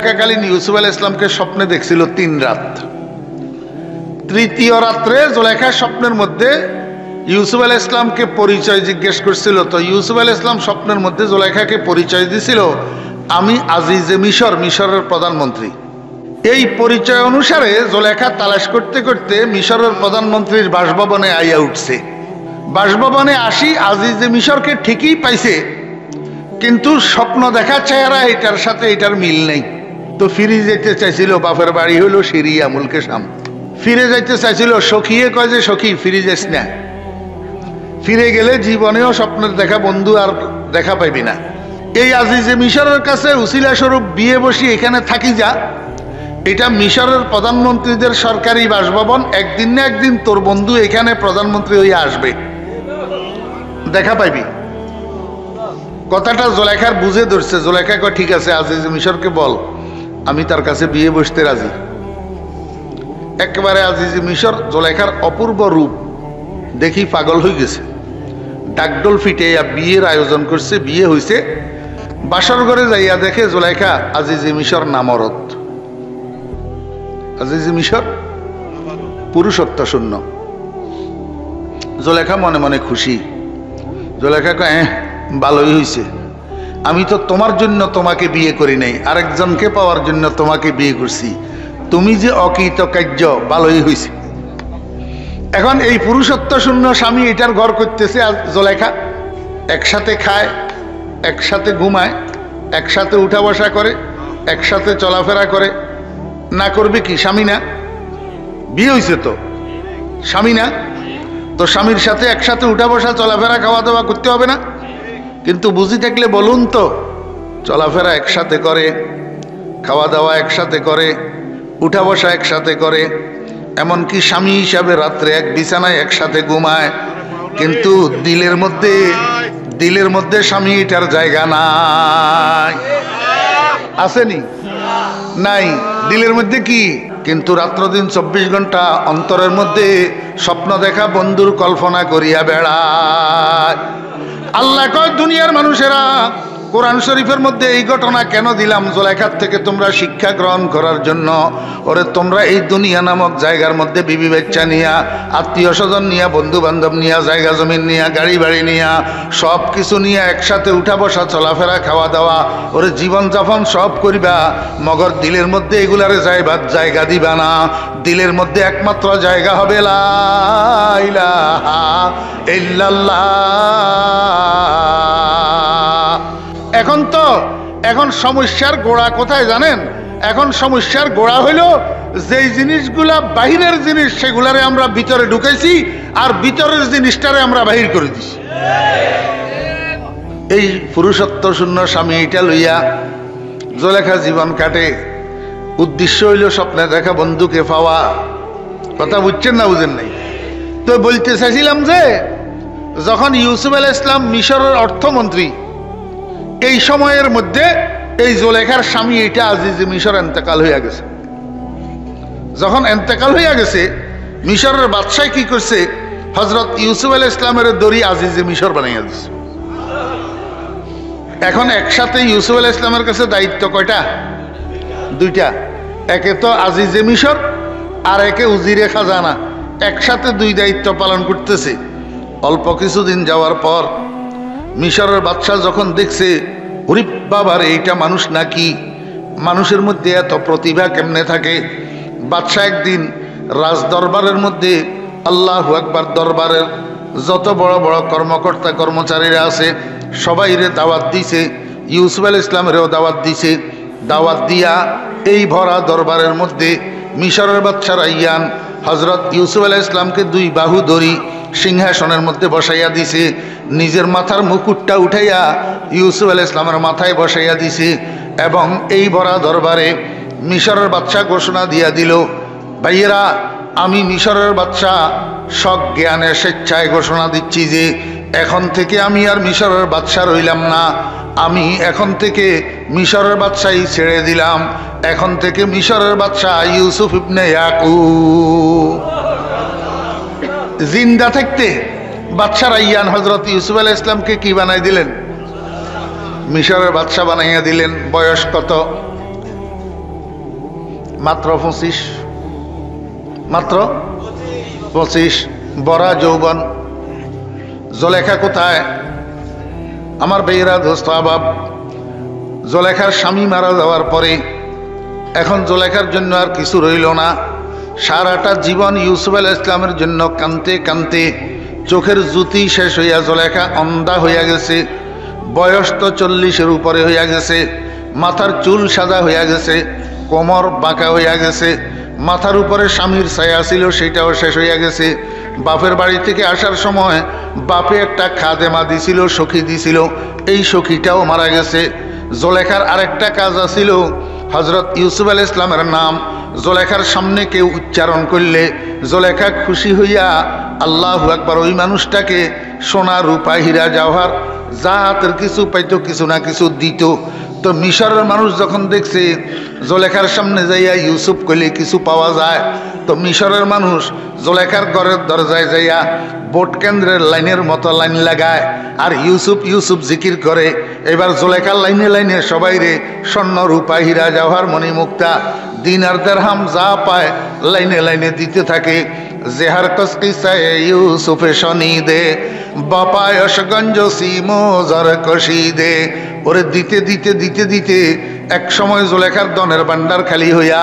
থাকাকালীন ইউসুফ আলাইহিস সালামকে স্বপ্নে দেখছিল 3 রাত। তৃতীয় রাত্রে জুলেখা স্বপ্নের মধ্যে ইউসুফ আলাইহিস সালামকে পরিচয় জিজ্ঞেস করছিল। তো ইউসুফ আলাইহিস সালাম স্বপ্নের মধ্যে জুলেখাকে পরিচয় দিছিল, আমি আজিজে মিশর, মিশরের প্রধানমন্ত্রী। এই পরিচয় অনুসারে জুলেখা তালাশ করতে করতে মিশরের প্রধানমন্ত্রীর বাসভবনে আইয়া উঠছে। বাসভবনে আসি আজিজে মিশরকে ঠিকই পাইছে, কিন্তু স্বপ্ন দেখা চেহারা এটার সাথে এটার মিল নেই। তো ফিরে যেতে চাইছিল, বাপের বাড়ি হলো সিরিয়া মুলকে শাম। ফিরে যাইতে চাইছিল, সখীয়ে কয় যে সখী ফিরে যাস না, ফিরে গেলে জীবনেও স্বপ্নের দেখা বন্ধু আর দেখা পাইবি না। এই আজিজে মিশরের কাছে উসিলা স্বরূপ বিয়ে বসি এখানে থাকি যা, এটা মিশরের প্রধানমন্ত্রীদের সরকারি বাসভবন, একদিন না একদিন তোর বন্ধু এখানে প্রধানমন্ত্রী হয়ে আসবে, দেখা পাইবি। কথাটা জুলেখার বুঝে ধরছে। জুলেখা কয় ঠিক আছে, আজিজে মিশরকে বল আমি তার কাছে বিয়ে বসতে রাজি। একেবারে আজিজে মিশর জুলেখার অপূর্ব রূপ দেখি পাগল হয়ে গেছে, ডাকডোল ফিটে বিয়ের আয়োজন করছে। বিয়ে হয়েছে, বাসর ঘরে যাইয়া দেখে জুলেখা আজিজে মিশর নামরত। আজিজে মিশর পুরুষত্ব শূন্য। জুলেখা মনে মনে খুশি। জুলেখা কয় ভালোই হয়েছে, আমি তো তোমার জন্য তোমাকে বিয়ে করি নাই, আরেকজনকে পাওয়ার জন্য তোমাকে বিয়ে করছি, তুমি যে অকৃতকার্য, ভালোই হয়েছে। এখন এই পুরুষত্ব শূন্য স্বামী এটার ঘর করতেছে। জুলেখা একসাথে খায়, একসাথে ঘুমায়, একসাথে উঠা বসা করে, একসাথে চলাফেরা করে। না করবে কি? স্বামী না? বিয়ে হয়েছে তো স্বামী না? তো স্বামীর সাথে একসাথে উঠা বসা, চলাফেরা, খাওয়া দাওয়া করতে হবে না? কিন্তু বুঝি থাকলে বলুন তো, চলাফেরা একসাথে করে, খাওয়া দাওয়া একসাথে করে, উঠা বসা একসাথে করে, এমনকি স্বামী হিসাবে রাত্রে এক বিছানায় একসাথে ঘুমায়, কিন্তু দিলের মধ্যে স্বামী এটার জায়গা নাই। আসেনি? নাই। দিলের মধ্যে কি? কিন্তু রাত্র দিন 24 ঘন্টা অন্তরের মধ্যে স্বপ্ন দেখা বন্ধুর কল্পনা করিয়া বেড়ায়। আল্লাহ কয় দুনিয়ার মানুষেরা, কোরআন শরীফের মধ্যে এই ঘটনা কেন দিলাম? জুলেখার থেকে তোমরা শিক্ষা গ্রহণ করার জন্য। ওরে তোমরা এই দুনিয়া নামক জায়গার মধ্যে বিবি বাচ্চা নিয়া, আত্মীয় স্বজন নিয়া, বন্ধু বান্ধব নিয়া, জায়গা জমিন নিয়া, গাড়ি বাড়ি নিয়া, সব কিছু নিয়ে একসাথে উঠা বসা, চলাফেরা, খাওয়া দাওয়া, ওরে জীবন যাপন সব করিবা, মগর দিলের মধ্যে এগুলারে জায়গা দিবা না। দিলের মধ্যে একমাত্র জায়গা হবে লা ইলাহা ইল্লাল্লাহ। এখন সমস্যার গোড়া কোথায় জানেন? এখন সমস্যার গোড়া হইল যেই জিনিসগুলা বাহিরের জিনিস সেগুলারে আমরা ভিতরে ঢুকাইছি, আর ভিতরের জিনিসটারে আমরা বাহির করে দিছি। এই পুরুষত্ব শূন্য স্বামী এটা লইয়া জুলেখা জীবন কাটে। উদ্দেশ্য হইল স্বপ্নে দেখা বন্ধুকে পাওয়া। কথা বুঝছেন না বুঝেন নাই? তো বলতে চাইছিলাম যে যখন ইউসুফ আলাইহিস সালাম মিশরের অর্থমন্ত্রী, এই সময়ের মধ্যে এই জুলেখার স্বামী এটা আজিজে মিশর এন্তেকাল হইয়া গেছে। যখন এন্তেকাল হইয়া গেছে, মিশরের বাদশাহ কি করছে? হযরত ইউসুফ আলাইহিস সালামের দড়ি আজিজে মিশর বানাইয়া দিছে। এখন একসাথে ইউসুফ আলাইহিস সালামের কাছে দায়িত্ব কয়টা? 2টা। একে তো আজিজে মিশর, আর একে উজিরে খাজানা। একসাথে 2 দায়িত্ব পালন করতেছে। অল্প কিছুদিন যাওয়ার পর মিশরের বাদশাহ যখন দেখছে, ওরে বাবার এইটা মানুষ নাকি, মানুষের মধ্যে এত প্রতিভা কেমনে থাকে। বাদশাহ একদিন রাজ দরবারের মধ্যে, আল্লাহু আকবার, দরবারের যত বড় বড় কর্মকর্তা কর্মচারীরা আছে সবাইরে দাওয়াত দিছে, ইউসুফ আলাইহিস সালামেরও দাওয়াত দিছে। দাওয়াত দিয়া এই ভরা দরবারের মধ্যে মিশরের বাদশা রাইয়ান হযরত ইউসুফ আলাইহিস সালামকে 2 বাহু ধরি সিংহাসনের মধ্যে বসাইয়া দিছে। নিজের মাথার মুকুটটা উঠাইয়া ইউসুফ আলাইহিস সালামের মাথায় বসাইয়া দিছে। এবং এই ভরা দরবারে মিশরের বাদশা ঘোষণা দিয়া দিল, ভাইয়েরা, আমি মিশরের বাদশা সজ্ঞানে স্বেচ্ছায় ঘোষণা দিচ্ছি যে এখন থেকে আমি আর মিশরের বাদশা রইলাম না, আমি এখন থেকে মিশরের বাদশাই ছেড়ে দিলাম। এখন থেকে মিশরের বাদশাহ ইউসুফ ইবনে ইয়াকুব। জিন্দা থাকতে বাদশা রাইয়ান হযরত ইউসুফ আলাইহিস সালামকে কি বানাই দিলেন? মিশরের বাদশা বানাইয়া দিলেন। বয়স কত? মাত্র 25, মাত্র 25, বড়া যৌবন। জুলেখা কোথায়? আমার বেয়েরা দোস্ত আবাব, জুলেখার স্বামী মারা যাওয়ার পরে এখন জুলেখার জন্য আর কিছু রইল না। সারাটা জীবন ইউসুফ আলাইহিস সালামের জন্য কানতে কানতে চোখের জ্যোতি শেষ হইয়া জুলেখা অন্ধা হইয়া গেছে। বয়স তো 40-এর উপরে হইয়া গেছে। মাথার চুল সাদা হইয়া গেছে, কোমর বাঁকা হইয়া গেছে। মাথার উপরে স্বামীর ছায়া ছিল, সেটাও শেষ হইয়া গেছে। বাপের বাড়ি থেকে আসার সময় বাপে একটা খাদেমা দিছিল, সখী দিছিল, এই সখীটাও মারা গেছে। জুলেখার আরেকটা কাজ আছিল, হযরত ইউসুফ আলাইহিস সালামের নাম জুলেখার সামনে কেউ উচ্চারণ করলে জুলেখা খুশি হইয়া আল্লাহু আকবার ওই মানুষটাকে সোনা রূপা হীরা জওহর যা হাতের কিছু পাইতো কিছু না কিছু দিত। তো মিশরের মানুষ যখন দেখছে জুলেখার সামনে যাইয়া ইউসুফ কইলে কিছু পাওয়া যায়, তো মিশরের মানুষ জুলেখার ঘরের দরজায় যাইয়া ভোট কেন্দ্রের লাইনের মতো লাইন লাগায় আর ইউসুফ ইউসুফ জিকির করে। এবার জুলেখার লাইনে লাইনে সবাই রে স্বর্ণ রূপা হীরা জওহর মণিমুক্তা দিনার দিরহাম যা পায় লাইনে লাইনে দিতে থাকে। জেহার কসকিসায়ে ইউসুফে শনি দে বাপায়শগঞ্জ সিমো জর কষি দে। ওরে দিতে দিতে দিতে দিতে এক সময় জুলেখার ধনের ভান্ডার খালি হইয়া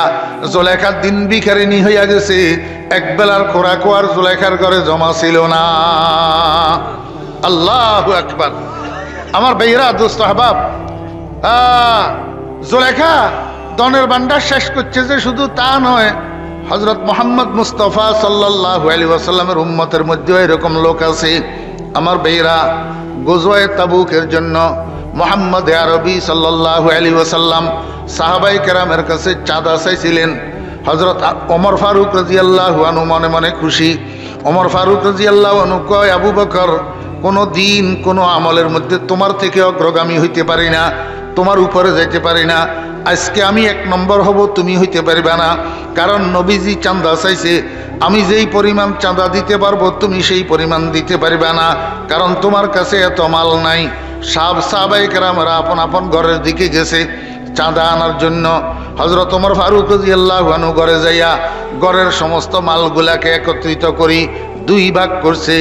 জুলেখার দিন ভিখারিনী হইয়া গেছে। এক বেলার খোরাক আর জুলেখার ঘরে জমা ছিল না। আল্লাহু আকবার। আমার ভাইয়েরা দোস্ত আহবাব, জুলেখা ধনের ভান্ডার শেষ করছে যে শুধু তা নয়, হযরত মুহাম্মদ মুস্তাফা সাল্লাল্লাহু আলাইহি ওয়াসাল্লামের উম্মতের মধ্যে এরকম লোক আছে। আমার ভাইয়েরা গজওয়ায়ে তাবুকের জন্য মুহাম্মদ আরবি সাল্লাল্লাহু আলাইহি ওয়াসাল্লাম সাহাবায়ে কেরামের কাছে চাঁদা চাইছিলেন। হযরত ওমর ফারুক রাদিয়াল্লাহু আনহু মনে মনে খুশি। ওমর ফারুক রাদিয়াল্লাহু আনহু কয়, আবু বকর, কোনো দিন কোনো আমলের মধ্যে তোমার থেকে অগ্রগামী হইতে পারি না, তোমার উপরে যাইতে পারি না। আজকে আমি 1 নম্বর হব, তুমি হইতে পারবে না। কারণ নবীজি চাঁদা চাইছে, আমি যেই পরিমাণ চাঁদা দিতে পারবো তুমি সেই পরিমাণ দিতে পারবে না, কারণ তোমার কাছে এত মাল নাই। সাহাবায়ে কেরামরা আপন আপন ঘরের দিকে গেছে চাঁদা আনার জন্য। হযরত ওমর ফারুক রাদিয়াল্লাহু আনহু ঘরে যাইয়া ঘরের সমস্ত মালগুলাকে একত্রিত করি 2 ভাগ করছে।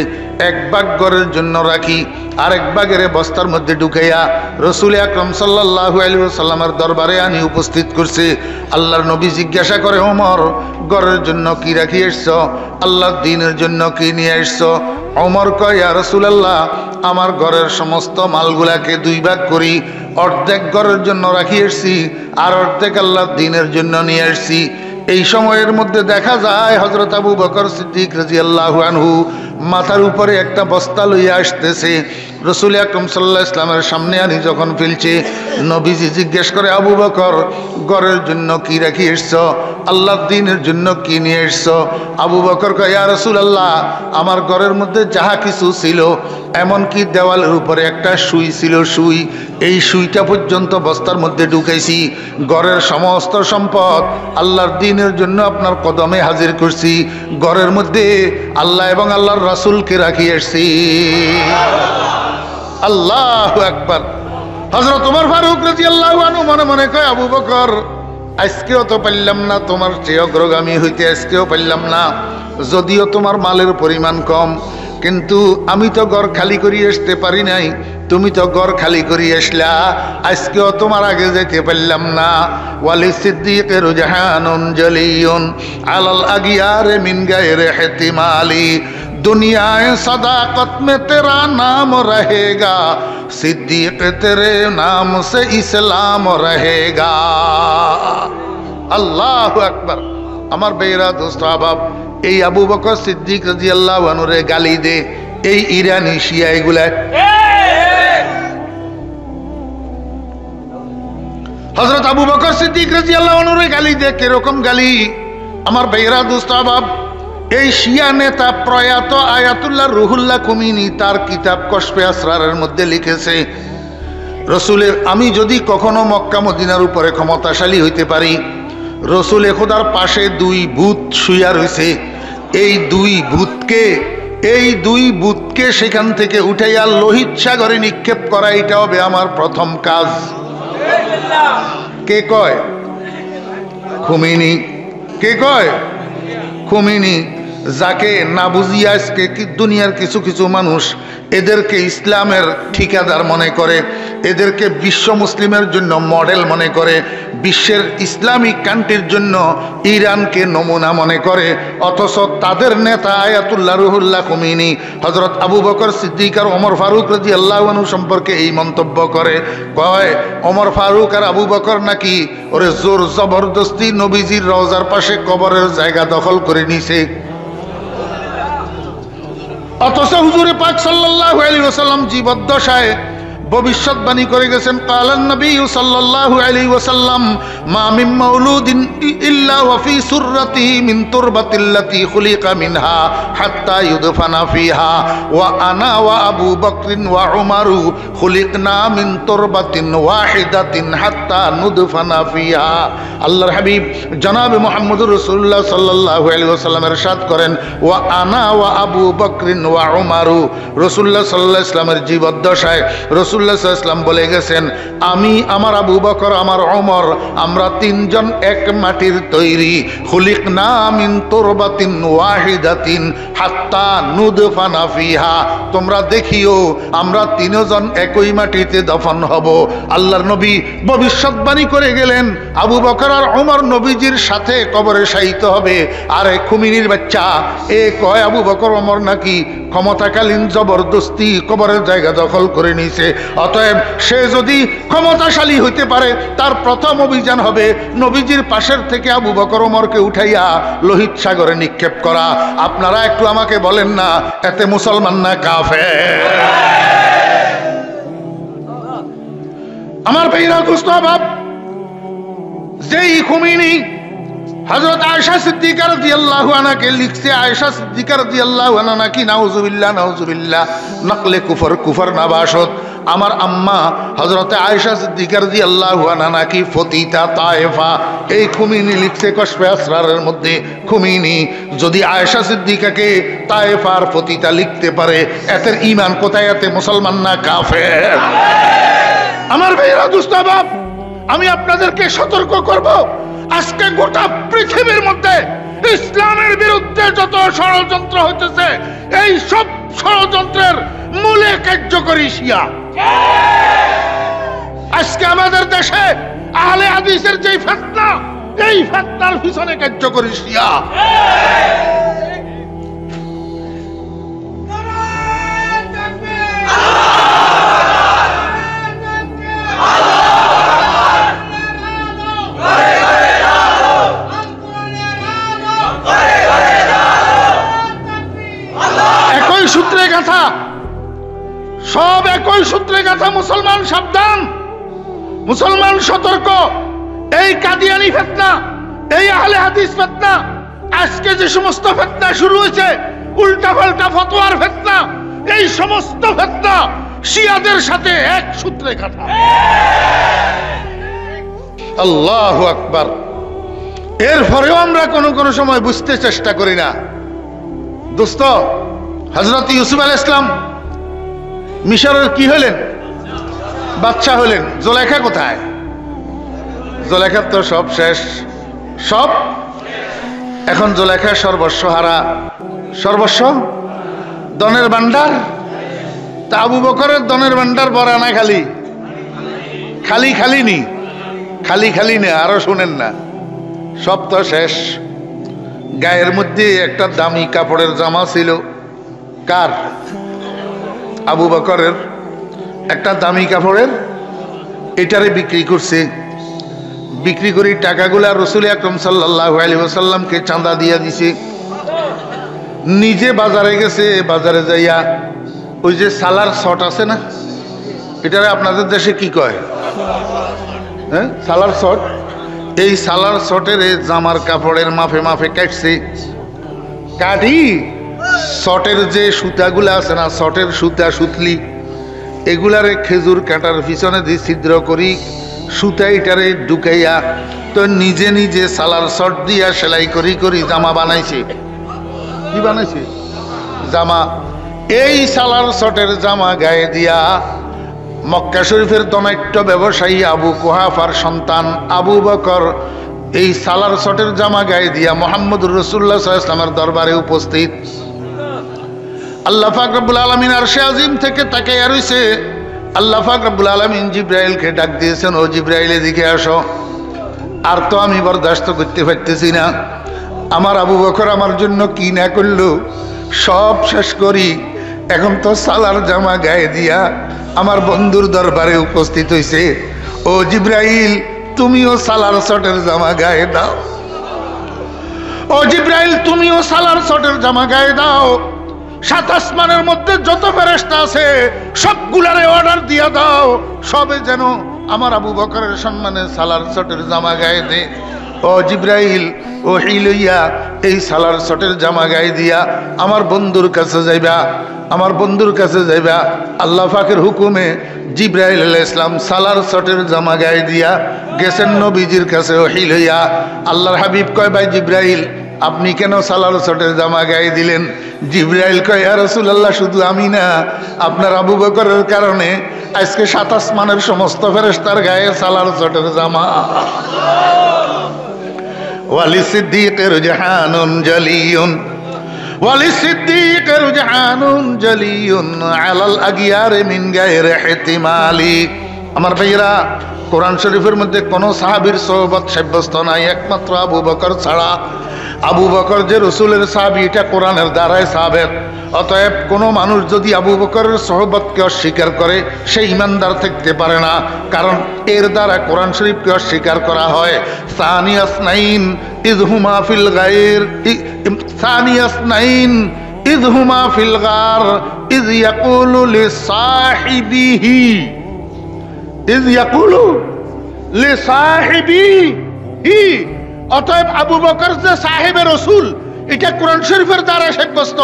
1 ভাগ ঘরের জন্য রাখি, আরেক ভাগের বস্তার মধ্যে ঢুকাইয়া রাসূল আকরাম সাল্লাল্লাহু আলাইহি ওয়াসাল্লামের দরবারে আনি উপস্থিত করছে। আল্লাহর নবী জিজ্ঞাসা করে, ওমর, ঘরের জন্য কি রাখি এসছো? আল্লাহর দ্বীনের জন্য কি নিয়ে এসছো? ওমর কয়, ইয়া রাসূলুল্লাহ, আমার ঘরের সমস্ত মালগুলাকে 2 ভাগ করি, অর্ধেক ঘরের জন্য রাখি এসছি আর অর্ধেক আল্লাহর দ্বীনের জন্য নিয়ে এসছি। এই সময়ের মধ্যে দেখা যায় হযরত আবু বকর সিদ্দিক রাদিয়াল্লাহু আনহু মাথার উপরে একটা বস্তা লইয়া আসতেছে। রাসূল আকরাম সাল্লাল্লাহু আলাইহি ওয়াসাল্লামের সামনে আনি যখন ফেলছে, নবীজি জিজ্ঞেস করে, আবু বকর, ঘরের জন্য কি রাখি এসছো? আল্লাহর দ্বীনের জন্য কি নিয়ে এসছো? আবু বকর কয়, ইয়া রাসূলুল্লাহ, আমার ঘরের মধ্যে যাহা কিছু ছিল, এমনকি দেওয়ালের উপরে একটা সুই ছিল, সুই, এই সুইটা পর্যন্ত বস্তার মধ্যে ঢুকাইছি। ঘরের সমস্ত সম্পদ আল্লাহর দ্বীনের জন্য আপনার কদমে হাজির করছি। ঘরের মধ্যে আল্লাহ এবং আল্লাহর রাসূলকে রাখি এসছি। আল্লাহু আকবার। হযরত ওমর ফারুক রাদিয়াল্লাহু আনহু মনে মনে কয়, আবু বকর, আজকেও তো পারলাম না তোমার চেয়ে অগ্রগামী হইতে, আজকেও পারলাম না। যদিও তোমার মালের পরিমাণ কম, কিন্তু আমি তো ঘর খালি করিয়ে আসতে পারি নাই, তুমি তো ঘর খালি করিয়ে আসলা, আজকেও তোমার আগে যেতে পারলাম না। ওয়ালি সিদ্দিকের জাহানুন জলিয়ুন আলাল আগিয়ারে মিন গায়রে ইহতিমালি, दुनियाए सदाकत में तेरा नाम रहेगा, सिद्दीक तेरे नाम से इस्लाम रहेगा। अल्लाहु अकबर। আমার বেয়েরা দোস্ত আহবাব, এই আবু বকর সিদ্দিক রাদিয়াল্লাহু আনহু রে গালি দে এই ইরানি শিয়া এগুলা। হযরত আবু বকর সিদ্দিক রাদিয়াল্লাহু আনহু রে গালি দে, কিরকম গালি? আমার বেয়েরা দোস্ত আহবাব, এই শিয়া নেতা প্রয়াত আয়াতুল্লাহ রুহুল্লাহ কুমিনি তার কিতাব কশফে আসরারের মধ্যে লিখেছে, রসুলের আমি যদি কখনো মক্কা মদিনার উপরে ক্ষমতাশালী হইতে পারি, রসুলে খোদার পাশে 2 ভূত শুইয়া রয়েছে, এই 2 ভূতকে সেখান থেকে উঠাইয়া লোহিত সাগরে নিক্ষেপ করা, এটা হবে আমার প্রথম কাজ। কে কয়? খুমিনি। কে কয়? খুমিনি। যাকে না বুঝিয়া আজকে দুনিয়ার কিছু কিছু মানুষ এদেরকে ইসলামের ঠিকাদার মনে করে, এদেরকে বিশ্ব মুসলিমের জন্য মডেল মনে করে, বিশ্বের ইসলামিক কান্ট্রির জন্য ইরানকে নমুনা মনে করে, অথচ তাদের নেতা আয়াতুল্লাহ রুহুল্লাহ খুমিনি হযরত আবু বকর সিদ্দিক আর ওমর ফারুক রাদিয়াল্লাহু আনহু সম্পর্কে এই মন্তব্য করে, কয় ওমর ফারুক আর আবু বকর নাকি ওরে জোর জবরদস্তি নবীজির রওজার পাশে কবরের জায়গা দখল করে নিছে। অথচ হুজুরে পাক সাল্লাল্লাহু আলাইহি ওয়াসাল্লাম জীবদ্দশায় ভবিষ্যৎবাণী করে গেছেন, কালান নবী সাল্লাল্লাহু আলাইহি ওয়াসাল্লাম মা মিন মাউলুদিন ইল্লা ওয়া ফি সুররাতিহি মিন তুরবাতিল্লাতি খুলিকা মিনহা হাত্তা ইউদফানা ফিহা ওয়া আনা ওয়া আবু বকরিন ওয়া উমারু খুলিকনা মিন তুরবাতিন ওয়াহিদাতিন হাত্তা নুদফানা ফিহা। আল্লাহর হাবিব জনাবে মুহাম্মদুর রাসূলুল্লাহ সাল্লাল্লাহু আলাইহি ওয়াসাল্লাম ইরশাদ করেন, ওয়া আনা ওয়া আবু বকরিন ওয়া উমারু। রাসূলুল্লাহ সাল্লাল্লাহু আলাইহি ওয়াসাল্লামের জীবদ্দশায় রাসূলুল্লাহ সাল্লাল্লাহু আলাইহি ওয়াসাল্লাম বলে গেছেন, আমি, আমার আবু বকর, আমার ওমর, আমরা তিনজন এক মাটির তৈরি। খুলিকনা মিন তুরবাতিন ওয়াহিদাতিন হাত্তা নুদফানা ফিহা। তোমরা দেখিও আমরা তিনজন একই মাটিতে দফন হব। আল্লাহর নবী ভবিষ্যৎবাণী করে গেলেন, আবু বকর আর ওমর নবীজির সাথে কবরে শায়িত হবে। আর এই খুমিনির বাচ্চা এ কয় আবু বকর ওমর নাকি ক্ষমতাকালীন জবরদস্তি কবরের জায়গা দখল করে নিয়েছে। অতএব সে যদি ক্ষমতাশালী হইতে পারে, তার প্রথম অভিযান হবে নবীজির পাশের থেকে আবু বকর ওমরকে উঠাইয়া লোহিত সাগরে নিক্ষেপ করা। আপনারা একটু আমাকে বলেন না, এতে মুসলমান না কাফের? আমার ভাইরা কুস্তভাব, যেই খুমিনি হযরত আয়েশা সিদ্দিকা রাদিয়াল্লাহু আনহাকে লিখছে, আয়েশা সিদ্দিকা রাদিয়াল্লাহু আনহা নাকি নাউজুবিল্লাহ নাউজুবিল্লাহ নকলে কুফর নাবাশত। আমার আম্মা হযরতে আয়েশা সিদ্দিকা রাদিয়াল্লাহু আনহা নাকি ফতিতা তায়েফা। এই খুমিনি লিখছে কশফে আসরারের মধ্যে। খুমিনি যদি আয়েশা সিদ্দিকাকে তায়েফার ফতিতা লিখতে পারে, এদের ঈমান কোথায়? এতে মুসলমান না কাফের? আমার ভাইরা দুস্তাবাব, আমি আপনাদেরকে সতর্ক করব, আজকে গোটা পৃথিবীর মধ্যে ইসলামের বিরুদ্ধে যত ষড়যন্ত্র হইতেছে, এই সব ষড়যন্ত্রের মূলে কার্যকরী শিয়া। আজকে আমাদের দেশে আহলে হাদিসের যে ফিতনা, এই ফিতনার পিছনে কার্যকরী শিয়া। সূত্রে গাথা, সব একই সূত্রে গাথা। মুসলমান সাবধান, মুসলমান সতর্ক। এই কাদিয়ানি ফিতনা, এই আহলে হাদিস ফিতনা, আজকে যে সমস্ত ফিতনা শুরু হয়েছে, উল্টা পাল্টা ফতোয়ার ফিতনা, এই সমস্ত ফিতনা শিয়াদের সাথে এক সূত্রে গাথা। আল্লাহু আকবার। এরপরেও আমরা কোনো সময় বুঝতে চেষ্টা করি না। দোস্ত, হযরত ইউসুফ আলাইহিস সালাম মিশরের কি হলেন? বাদশা হলেন। জুলেখা কোথায়? জুলেখার তো সব শেষ, সব। এখন জুলেখা সর্বস্ব হারা, সর্বস্ব ধনের ভান্ডার। তা আবু বকরের ধনের ভান্ডার ভরা না খালি? খালি খালি নি, খালি খালি না, আরো শুনেন না, সব তো শেষ। গায়ের মধ্যে একটা দামি কাপড়ের জামা ছিল। কার? আবু বকরের। একটা দামি কাপড়ের, এটারে বিক্রি করছে। বিক্রি করে টাকাগুলা রাসূল আকরাম সাল্লাল্লাহু আলাইহি ওয়াসাল্লামকে চাঁদা দিয়া দিছে। নিজে বাজারে গেছে, বাজারে যাইয়া ওই যে সালার শট আছে না, এটারে আপনাদের দেশে কি কয়? হ্যাঁ, সালার শট। এই সালার শটের জামার কাপড়ের মাফে মাফে কাটছে। কাটি শটের যে সুতাগুলা আছে না, শটের সুতা সুতলি, এগুলারে খেজুর কাটার পিছনে দিয়ে ছিদ্র করি সুতা এটারে ঢুকাইয়া তো নিজে নিজে সালার শট দিয়া সেলাই করি করি জামা বানাইছে। কি বানাইছে? জামা। এই সালার শটের জামা গায়ে দিয়া মক্কা শরীফের ধনাঢ্য ব্যবসায়ী আবু কুহাফার সন্তান আবু বকর এই সালার শটের জামা গায়ে দিয়া মুহাম্মদুর রাসূলুল্লাহ সাল্লাল্লাহু আলাইহি ওয়াসাল্লামের দরবারে উপস্থিত। আল্লাহ পাক রব্বুল আলামিন আরশে আজিম থেকে তাকাইয়া রইছে। আল্লাহ পাক রব্বুল আলামিন জিবরাইলকে ডাক দিয়েছেন, ও জিবরাইল এদিকে আসো। আর তো আমি বরদাস্ত করতে পারতেছি না, আমার আবু বকর আমার জন্য কি না করলো সব শেষ করি, এখন তো সালার জামা গায়ে দিয়া আমার বন্ধুর দরবারে উপস্থিত হইছে। ও জিবরাইল তুমিও সালার শটের জামা গায়ে দাও। ও জিবরাইল তুমিও সালার শটের জামা গায়ে দাও। সাত আসমানের মধ্যে যত ফেরেশতা আছে সবগুলারে অর্ডার দিয়া দাও, সবে যেন আমার আবু বকরের সম্মানে সালার শটের জামা গায়ে দে। ও জিবরাইল ও লইয়া এই সালার শটের জামা গায়ে দিয়া আমার বন্ধুর কাছে যাইবা, আমার বন্ধুর কাছে যাইবা। আল্লাহ পাকের হুকুমে জিবরাইল আলাইহিস সালাম সালার শটের জামা গায়ে দিয়া গেছেন নবীজির কাছে ওহী লইয়া। আল্লাহর হাবিব কয়, ভাই জিবরাইল আপনি কেন সালার শটের জামা গায়ে দিলেন? জিবরাইল কয়, ইয়া রাসূলুল্লাহ শুধু আমি না, আপনার আবু বকরের কারণে আজকে সাত আসমানের সমস্ত ফেরেশতার গায়ে সালার শটের জামা। ওয়ালি সিদ্দীকের জাহানুন জালিয়ুন, ওয়ালি সিদ্দীকের জাহানুন জালিয়ুন আলাল আগিয়ার মিন গায়রি ইহতিমালি। আমার ভাইরা, কোরআন শরীফের মধ্যে কোন সাহাবীর সোহবত সাব্যস্ত নাই একমাত্র আবু বকর ছাড়া। আবু বকর যে রসুলের সাহাবী এটা কোরআনের দ্বারাই সাবেত। অতএব কোনো মানুষ যদি আবু বকরের সোহবতকে অস্বীকার করে সে ইমানদার থাকতে পারে না, কারণ এর দ্বারা কোরআন শরীফকে অস্বীকার করা হয়। সানিয়াসনাইন ইযহুমা ফিল গায়র, সানিয়াসনাইন ইযহুমা ফিল গার ইয ইয়াকুলু লিসাহিবিহি, ইয ইয়াকুলু লিসাহিবিহি। অতএব আবু বকর যে সাহেবে রসুল এটা কোরআন শরীফের দ্বারা সাব্যস্ত।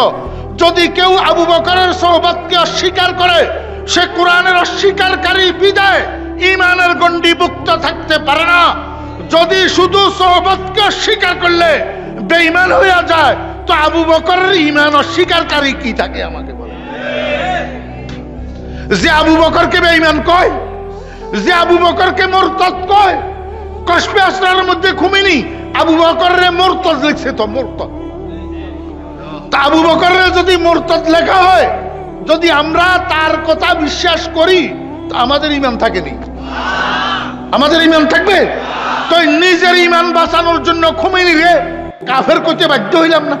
যদি কেউ আবু বকরের সোহবতকে অস্বীকার করে সে কোরআনের অস্বীকারী বিদায় ঈমানের গণ্ডিভুক্ত থাকতে পারে না। যদি শুধু সোহবতকে অস্বীকার করলে বেঈমান হয়ে যায় তো আবু বকরের ঈমান অস্বীকারী কি থাকে আমাকে বলে? যে আবু বকরকে বেঈমান কয়, যে আবু বকরকে মুরতাদ কয়, কশফে আসরারের মধ্যে খুমিনি আবু বকরের মুরতাদ লিখছে, তো মুরতাদ। তা আবু বকরের যদি মুরতাদ লেখা হয়, যদি আমরা তার কথা বিশ্বাস করি তো আমাদের ঈমান থাকেনি, আমাদের ঈমান থাকবে? তো নিজের ঈমান বাঁচানোর জন্য খুমিনি রে কাফের করতে বাধ্য হইলাম না?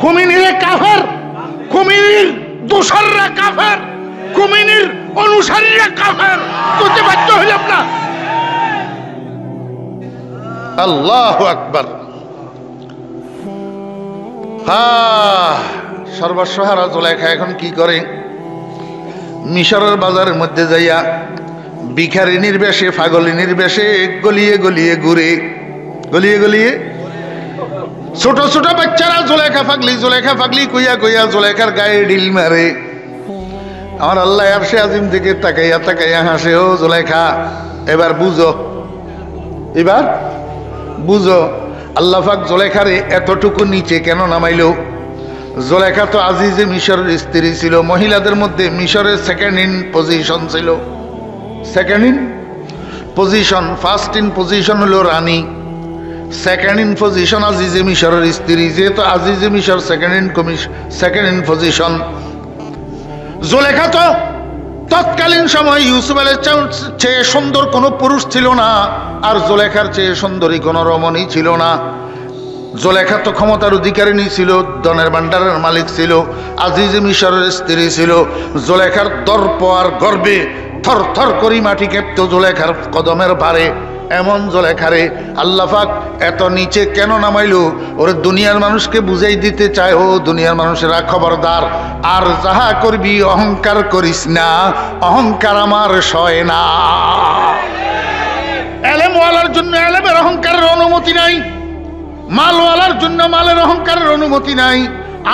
খুমিনি রে কাফের, খুমিনির দোসররা কাফের, খুমিনির অনুসারীরা কাফের করতে বাধ্য হইলাম না? আল্লাহু আকবার। সর্বসহারা জুলাইখা এখন কি করে? মিশরের বাজারের মধ্যে যাইয়া ভিখারিনীর বেশে, পাগলিনীর বেশে গলিয়ে গলিয়ে ঘুরে, গলিয়ে গলিয়ে ছোট ছোট বাচ্চারা জুলাইখা পাগলি, জুলাইখা পাগলি কইয়া কইয়া জুলাইখার গায়ে ঢিল মারে। আমার আল্লাহ আরশে আজিম থেকে তাকাইয়া তাকাইয়া হাসে, ও জুলাইখা এবার বুঝো, এবার বুঝো আল্লাহ পাক জুলাইখারে এতটুকু নিচে কেন নামাইলো? জুলাইখা তো আজিজে মিশরের স্ত্রী ছিল, মহিলাদের মধ্যে মিশরের সেকেন্ড ইন পজিশন ছিল। Second in position, first in position হলো রানী, সেকেন্ড ইন পজিশন আজিজে মিশরের স্ত্রী। যেহেতু আজিজে মিশর সেকেন্ড ইন পজিশন, জুলাইখা তো তৎকালীন সময় ইউসুফ আলাইহিস চেয়ে সুন্দর কোনো পুরুষ ছিল না, আর জুলাইখার চেয়ে সুন্দরী কোনো রমণী ছিল না। জুলাইখা তো ক্ষমতার অধিকারিণী ছিল, ধনের ভান্ডারের মালিক ছিল, আজিজে মিশরের স্ত্রী ছিল। জুলাইখার দর্প আর গর্বে থর থর করি মাটি কেঁপত জুলাইখার কদমের ভারে। এমন জুলাইখারে আল্লাহ পাক এত নিচে কেন নামাইলো? ওরে দুনিয়ার মানুষকে বুঝাই দিতে চায়, ও দুনিয়ার মানুষেরা খবরদার, আর যাহা করবি অহংকার করিস না, অহংকার আমার সয় না। এলেমওয়ালার জন্য এলেমের অহংকারের অনুমতি নাই, মালওয়ালার জন্য মালের অহংকারের অনুমতি নাই,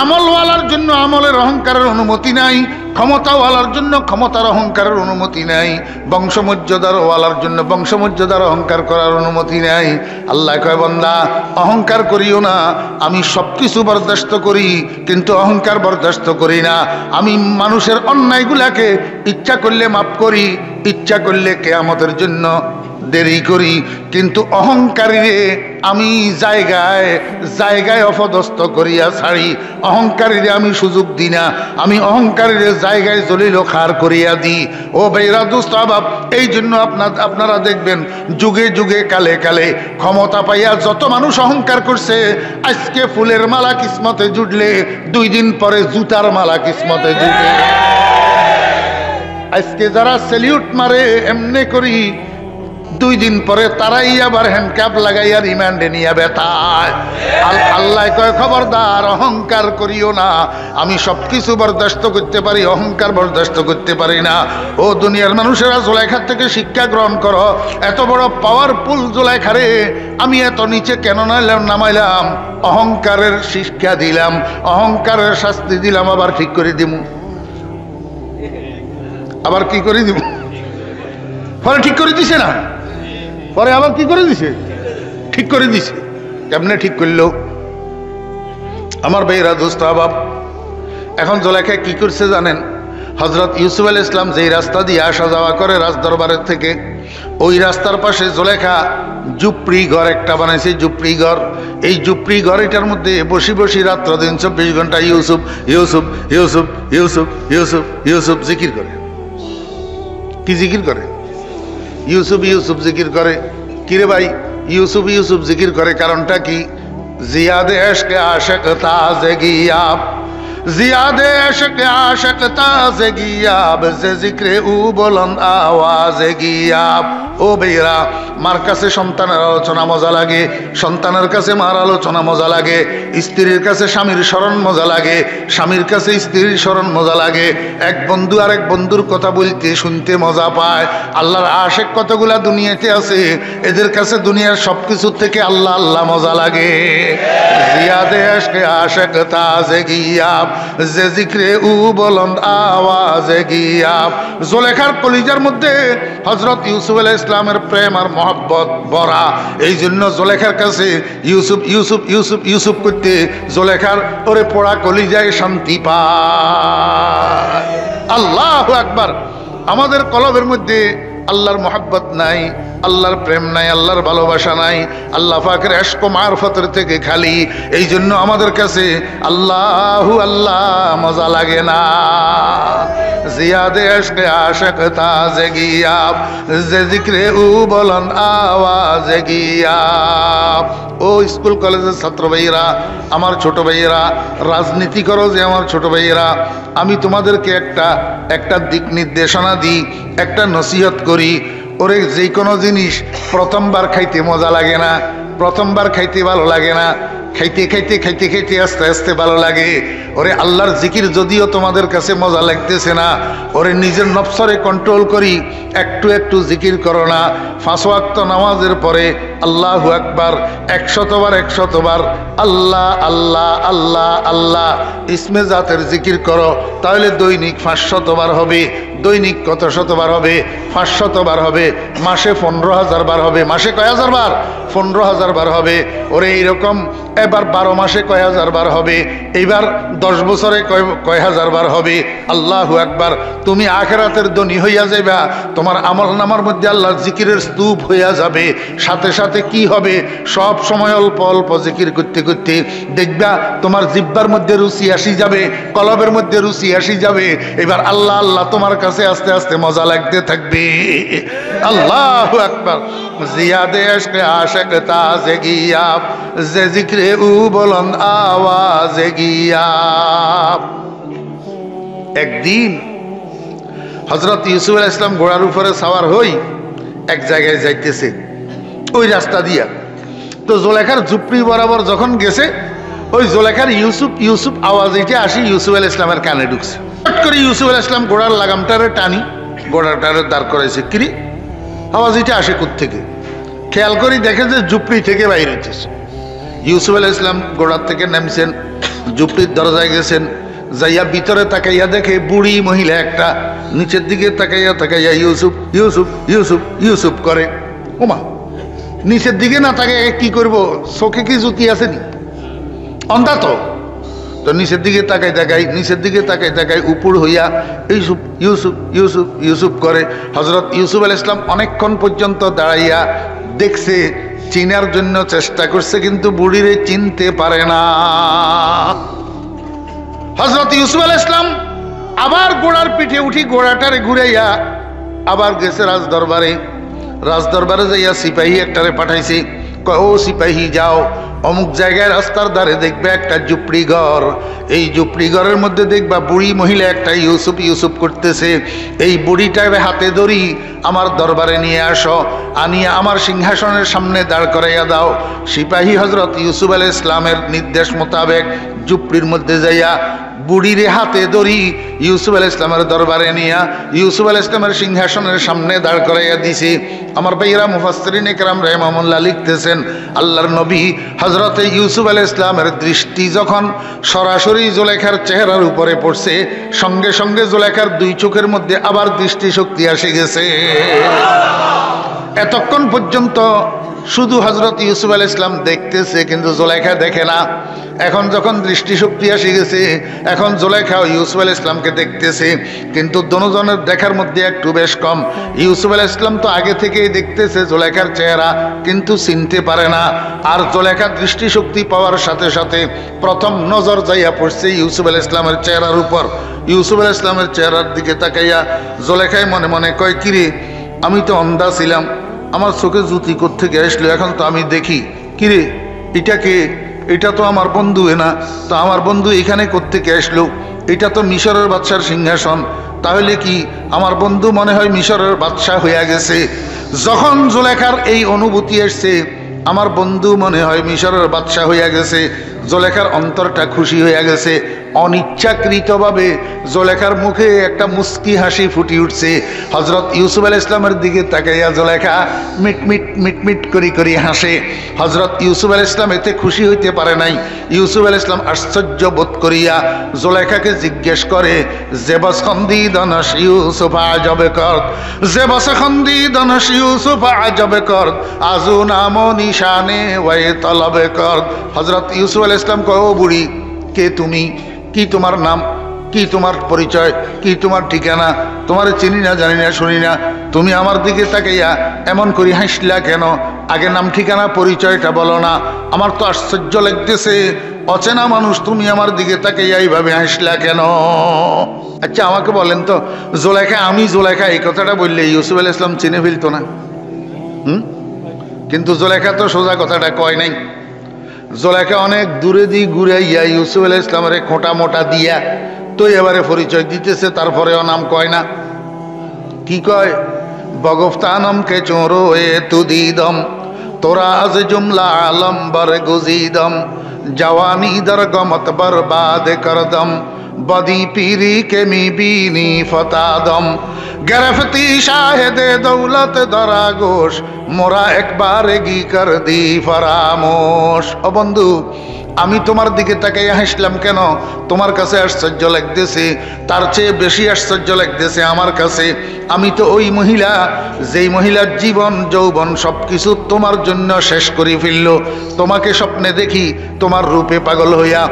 আমলওয়ালার জন্য আমলের অহংকারের অনুমতি নাই, ক্ষমতাওয়ালার জন্য ক্ষমতার অহংকারের অনুমতি নাই, বংশমর্যাদার ওয়ালার জন্য বংশমর্যাদার অহংকার করার অনুমতি নাই। আল্লাহ কয়, বান্দা অহংকার করিও না, আমি সবকিছু বরদাস্ত করি কিন্তু অহংকার বরদাস্ত করি না। আমি মানুষের অন্যায়গুলাকে ইচ্ছা করলে মাফ করি, ইচ্ছা করলে কিয়ামতের জন্য দেরি করি, কিন্তু অহংকারীরে আমি জায়গায় জায়গায় অপদস্থ করিয়া ছাড়ি। অহংকারীরে আমি সুযোগ দিই না, আমি অহংকারীরে জায়গায় জলিল খার করিয়া দিই। ও ভাইরা দোস্ত আহবাব, এই জন্য আপনারা দেখবেন যুগে যুগে কালে কালে ক্ষমতা পাইয়া যত মানুষ অহংকার করছে, আজকে ফুলের মালা কিসমতে জুটলে 2 দিন পরে জুতার মালা কিসমতে জুটে। আজকে যারা সেলিউট মারে এমনি করি, 2 দিন পরে তারাই আবার হ্যান্ডক্যাপ লাগাইয়া রিমান্ডে নিয়ে বেতায়। আল্লাহ কয় খবরদার অহংকার করিও না। আমি সবকিছু বরদাস্ত করতে পারি, অহংকার বরদাস্ত করতে পারি না। ও দুনিয়ার মানুষেরা, জুলাইখার থেকে শিক্ষা গ্রহণ করো। এত বড় পাওয়ারফুল জুলাইখারে আমি এত নিচে কেন নামাইলাম? অহংকারের শিক্ষা দিলাম, অহংকারের শাস্তি দিলাম, আবার ঠিক করে দিব। আবার কি করে দিব? পরে ঠিক করে দিছে না, পরে আবার কি করে দিছে? ঠিক করে দিছে। কেমনে ঠিক করলো? আমার ভাইরা দোস্ত আহবাব, এখন জুলাইখা কি করছে জানেন? হযরত ইউসুফ আলাইহিস সালাম যেই রাস্তা দিয়ে আসা যাওয়া করে রাজদরবারের থেকে, ওই রাস্তার পাশে জুলাইখা ঝুপড়ি ঘর একটা বানাইছে, ঝুপড়ি ঘর। এই ঝুপড়ি ঘর, এটার মধ্যে বসি বসি রাত্র দিন 24 ঘন্টা ইউসুফ ইউসুফ ইউসুফ ইউসুফ ইউসুফ ইউসুফ জিকির করে। কি জিকির করে? ইউসুফ ইউসুফ জিকির করে। কিরে ভাই, ইউসুফ ইউসুফ জিকির করে কারণটা কি? জিয়াদে ইশকে আশিক তাজগিয়াব, জিয়াদে ইশকে আশিক তাজগিয়াব, যে জিক্রে উ বুলন্দ আওয়াজে গিয়াব। ও ভাইরা, মার কাছে সন্তানের আলোচনা মজা লাগে, সন্তানের কাছে মার আলোচনা মজা লাগে, স্ত্রীর কাছে স্বামীর স্মরণ মজা লাগে, স্বামীর কাছে স্ত্রীর স্মরণ মজা লাগে। এক বন্ধু আরেক বন্ধুর কথা বলতে শুনতে মজা পায়। আল্লাহর আশিক কতগুলা দুনিয়াতে আছে, এদের কাছে দুনিয়ার সবকিছু থেকে আল্লাহ আল্লাহ মজা লাগে। জিয়াদে ইশকে আশিক তাজগিয়াব, যে জিক্রে উ বুলন্দ আওয়াজে গিয়াব। জুলাইখার কলিজার মধ্যে হযরত ইউসুফ আলাইহিস সালামের প্রেম আর মহব্বত ভরা। এই জন্য জুলাইখার কাছে ইউসুফ ইউসুফ ইউসুফ ইউসুফ করতে জুলাইখার ওরে পোড়া কলিজায় শান্তি পায়। আল্লাহু আকবার। আমাদের কলবের মধ্যে আল্লাহর মহব্বত নাই, আল্লাহর প্রেম নাই, আল্লাহর ভালোবাসা নাই, আল্লাহ পাকের ইশক ও মারফতের থেকে খালি। এই জন্য আমাদের কাছে আল্লাহু আল্লাহ মজা লাগে না। জিয়াদে ইশকে আশিক তাজগিয়াব, যে জিক্রে উ বুলন্দ আওয়াজে গিয়াব। ও স্কুল কলেজের ছাত্র ভাইয়েরা, আমার ছোট ভাইয়েরা, রাজনীতি করো যে আমার ছোট ভাইয়েরা, আমি তোমাদেরকে একটা দিক নির্দেশনা দিই, একটা নসিহত করি। ওরে, যে কোনো জিনিস প্রথমবার খাইতে মজা লাগে না, প্রথমবার খাইতে ভালো লাগে না, খাইতে খাইতে খাইতে খাইতে আস্তে আস্তে ভালো লাগে। ওরে, আল্লাহর জিকির যদিও তোমাদের কাছে মজা লাগতেছে না, ওরে নিজের নফসরে কন্ট্রোল করি, একটু একটু জিকির করো না। 5 ওয়াক্ত নামাজের পরে আল্লাহু আকবার 100 বার 100 বার আল্লাহ আল্লাহ আল্লাহ আল্লাহ ইসমে জাতের জিকির করো, তাহলে দৈনিক 500 বার হবে। দৈনিক কত শতবার হবে? 500 বার হবে। মাসে 15,000 বার হবে। মাসে কয় হাজার বার? 15,000 বার হবে। ওরে, এইরকম এবার 12 মাসে কয় হাজার বার হবে? এইবার 10 বছরে কয় হাজার বার হবে? আল্লাহু আকবার। তুমি আখিরাতের ধনী হইয়া যাইবা, তোমার আমল নামার মধ্যে আল্লাহর জিকিরের স্তূপ হইয়া যাবে। সাথে সাথে কি হবে? সব সময় অল্প অল্প জিকির করতে করতে দেখবা তোমার জিহ্বার মধ্যে রুচি আসি যাবে, কলবের মধ্যে রুচি আসি যাবে। এবার আল্লাহ আল্লাহ তোমার কাছে আস্তে আস্তে মজা লাগতে থাকবে। আল্লাহু আকবার। জিয়াদে ইশকে আশিক তাজগিয়াব, যে জিক্রে উ বুলন্দ আওয়াজে গিয়াব। একদিন হযরত ইউসুফ আলাইহিস সালাম ঘোড়ার উপরে সওয়ার হই এক জায়গায় যাইতেছে, ওই রাস্তা দিয়া। তো জুলাইখার ঝুপড়ি বরাবর যখন গেছে, ওই জুলাইখার ইউসুফ ইউসুফ আওয়াজ এটা আসি ইউসুফ আলাইহিস সালামের কানে ঢুকছে। হঠাৎ করে ইউসুফ আলাইহিস সালাম ঘোড়ার লাগামটারে টানি, ঘোড়াটারে দাঁড় করাইছে। কিরে, আওয়াজ এটা আসে কোত্থেকে? খেয়াল করি দেখে যে ঝুপড়ি থেকে বাইরে হইতেছে। ইউসুফ আলাইহিস সালাম ঘোড়ার থেকে নামছেন, ঝুপড়ির দরজায় গেছেন, যাইয়া ভিতরে তাকাইয়া দেখে বুড়ি মহিলা একটা নিচের দিকে তাকাইয়া তাকাইয়া ইউসুফ ইউসুফ ইউসুফ ইউসুফ করে। ওমা, নিচের দিকে না তাকাইয়া কি করবো? চোখে কি জুতি আসেনি? অন্ধা তো। তো নিচের দিকে তাকাই তাকাই নিচের দিকে তাকাই তাকাই উপর হইয়া ইউসুফ ইউসুফ ইউসুফ ইউসুফ করে। হজরত ইউসুফ আলাইহিস সালাম অনেকক্ষণ পর্যন্ত দাঁড়াইয়া দেখছে, চিনার জন্য চেষ্টা করছে, কিন্তু বুড়িরে চিনতে পারে না। হজরত ইউসুফ আলাইহিস সালাম আবার ঘোড়ার পিঠে উঠি ঘোড়াটারে ঘুরাইয়া আবার গেছে রাজদরবারে। রাজদরবারে যাইয়া সিপাহী একটারে পাঠাইছে, কয় ও সিপাহী যাও, অমুক জায়গায় রাস্তার ধারে দেখবে একটা ঝুপড়ি ঘর, এই ঝুপড়ি ঘরের মধ্যে দেখবা বুড়ি মহিলা একটা ইউসুফ ইউসুফ করতেছে, এই বুড়িটাকে হাতে ধরি আমার দরবারে নিয়ে আসো, আনিয়া আমার সিংহাসনের সামনে দাঁড় করাইয়া দাও। সিপাহী হজরত ইউসুফ আলাইহিস সালামের নির্দেশ মোতাবেক ঝুপড়ির মধ্যে যাইয়া বুড়িরে হাতে ধরি ইউসুফ আলাইহিস সালামের দরবারে নিয়া ইউসুফ আলাইহিস সালামের সিংহাসনের সামনে দাঁড় করাইয়া দিছে। আমার ভাইয়েরা মুফাসসিরিন ইকরাম রাহিমাহুল্লাহ লিখতেছেন, আল্লাহর নবী হযরতে ইউসুফ আলাইহিস সালামের দৃষ্টি যখন সরাসরি জুলেখার চেহারার উপরে পড়ছে, সঙ্গে সঙ্গে জুলেখার দুই চোখের মধ্যে আবার দৃষ্টিশক্তি এসে গেছে। এতক্ষণ পর্যন্ত শুধু হযরত ইউসুফ আলাইহিস সালাম দেখতেছে, কিন্তু জুলেখা দেখে না। এখন যখন দৃষ্টিশক্তি এসে গেছে, এখন জুলেখা ইউসুফ আলাইহিস সালামকে দেখতেছে, কিন্তু দুজনের দেখার মধ্যে একটু বেশ কম। ইউসুফ আলাইহিস সালাম তো আগে থেকেই দেখতেছে জুলেখার চেহারা, কিন্তু চিনতে পারে না। আর জুলেখা দৃষ্টিশক্তি পাওয়ার সাথে সাথে প্রথম নজর যাইয়া পড়ছে ইউসুফ আলাইহিস সালামের চেহারার উপর। ইউসুফ আলাইহিস সালামের চেহারার দিকে তাকাইয়া জুলেখায় মনে মনে কয়, কিরে আমি তো অন্ধা ছিলাম, আমার চোখে জ্যোতি কোত্থেকে আসলো, এখন তো আমি দেখি। কিরে এটাকে, এটা তো আমার বন্ধু না, তো আমার বন্ধু এখানে কোত্থেকে আসলো? এটা তো মিশরের বাদশার সিংহাসন, তাহলে কি আমার বন্ধু মনে হয় মিশরের বাদশাহ হইয়া গেছে। যখন জুলেখার এই অনুভূতি আসছে, আমার বন্ধু মনে হয় মিশরের বাদশাহ হইয়া গেছে, জুলেখার অন্তরটা খুশি হইয়া গেছে। অনিচ্ছাকৃতভাবে জুলেখার মুখে একটা মুস্কি হাসি ফুটি উঠছে। হযরত ইউসুফ আলাইহিস সালামের দিকে তাকাইয়া জুলেখা মিটমিট মিটমিট করি করি হাসে। হযরত ইউসুফ আলাইহিস সালাম এতে খুশি হইতে পারে নাই। ইউসুফ আলাইহিস সালাম আশ্চর্য বোধ করিয়া জুলেখাকে জিজ্ঞেস করে, যে বসখন্দি দনশ ইউসুফ আজবে কর, যে বসখন্দি দনশ ইউসুফ আজবে কর, আজু নামো নিশানে ওয়াই তলবে কর। হযরত ইউসুফ আলাইহিস সালাম কয়, ও বুড়ি, কে তুমি? কি তোমার নাম? কি তোমার পরিচয়? কি তোমার ঠিকানা? তোমার চিনি না, জানি না, শুনি না, তুমি আমার দিকে তাকাইয়া এমন করি হাসলা কেন? আগে নাম ঠিকানা পরিচয়টা বলো না। আমার তো আশ্চর্য লাগতেছে, অচেনা মানুষ, তুমি আমার দিকে তাকাইয়া এইভাবে হাসলা কেন? আচ্ছা আমাকে বলেন তো, জুলেখা, আমি জুলেখা এই কথাটা বললে ইউসুফ আলাইহিস সালাম চিনে ফেলতো না? কিন্তু জুলেখা তো সোজা কথাটা কয় নাই। জুলেখা অনেক দূরে দিয়ে ঘুরাইয়া ইউসুফ আলাইহিস সালামের খোঁটা মোটা দিয়া তো এবারে পরিচয় দিতেছে, তারপরেও নাম কয় না। কি কয়? বগফতানম কে চোরো এ তুদিদম, তোরা আজ জুমলা আলম বর গুজিদম, জওয়ানি দর গমত বরবাদ করদম, বদি পীরি কে মি বিনি ফতাদম, গরফতি শাহেদে দৌলত দরা গোশ, মোরা একবার গি কর দি ফরামোশ। ও বন্ধু, আমি তোমার দিকে তাকাইয়া হাসলাম কেন? তোমার কাছে আশ্চর্য লাগতেছে, তার চেয়ে বেশি আশ্চর্য লাগতেছে আমার কাছে। আমি তো ওই মহিলা, যেই মহিলার জীবন যৌবন সবকিছু তোমার জন্য শেষ করে ফেললো। তোমাকে স্বপ্নে দেখি তোমার রূপে পাগল হইয়া,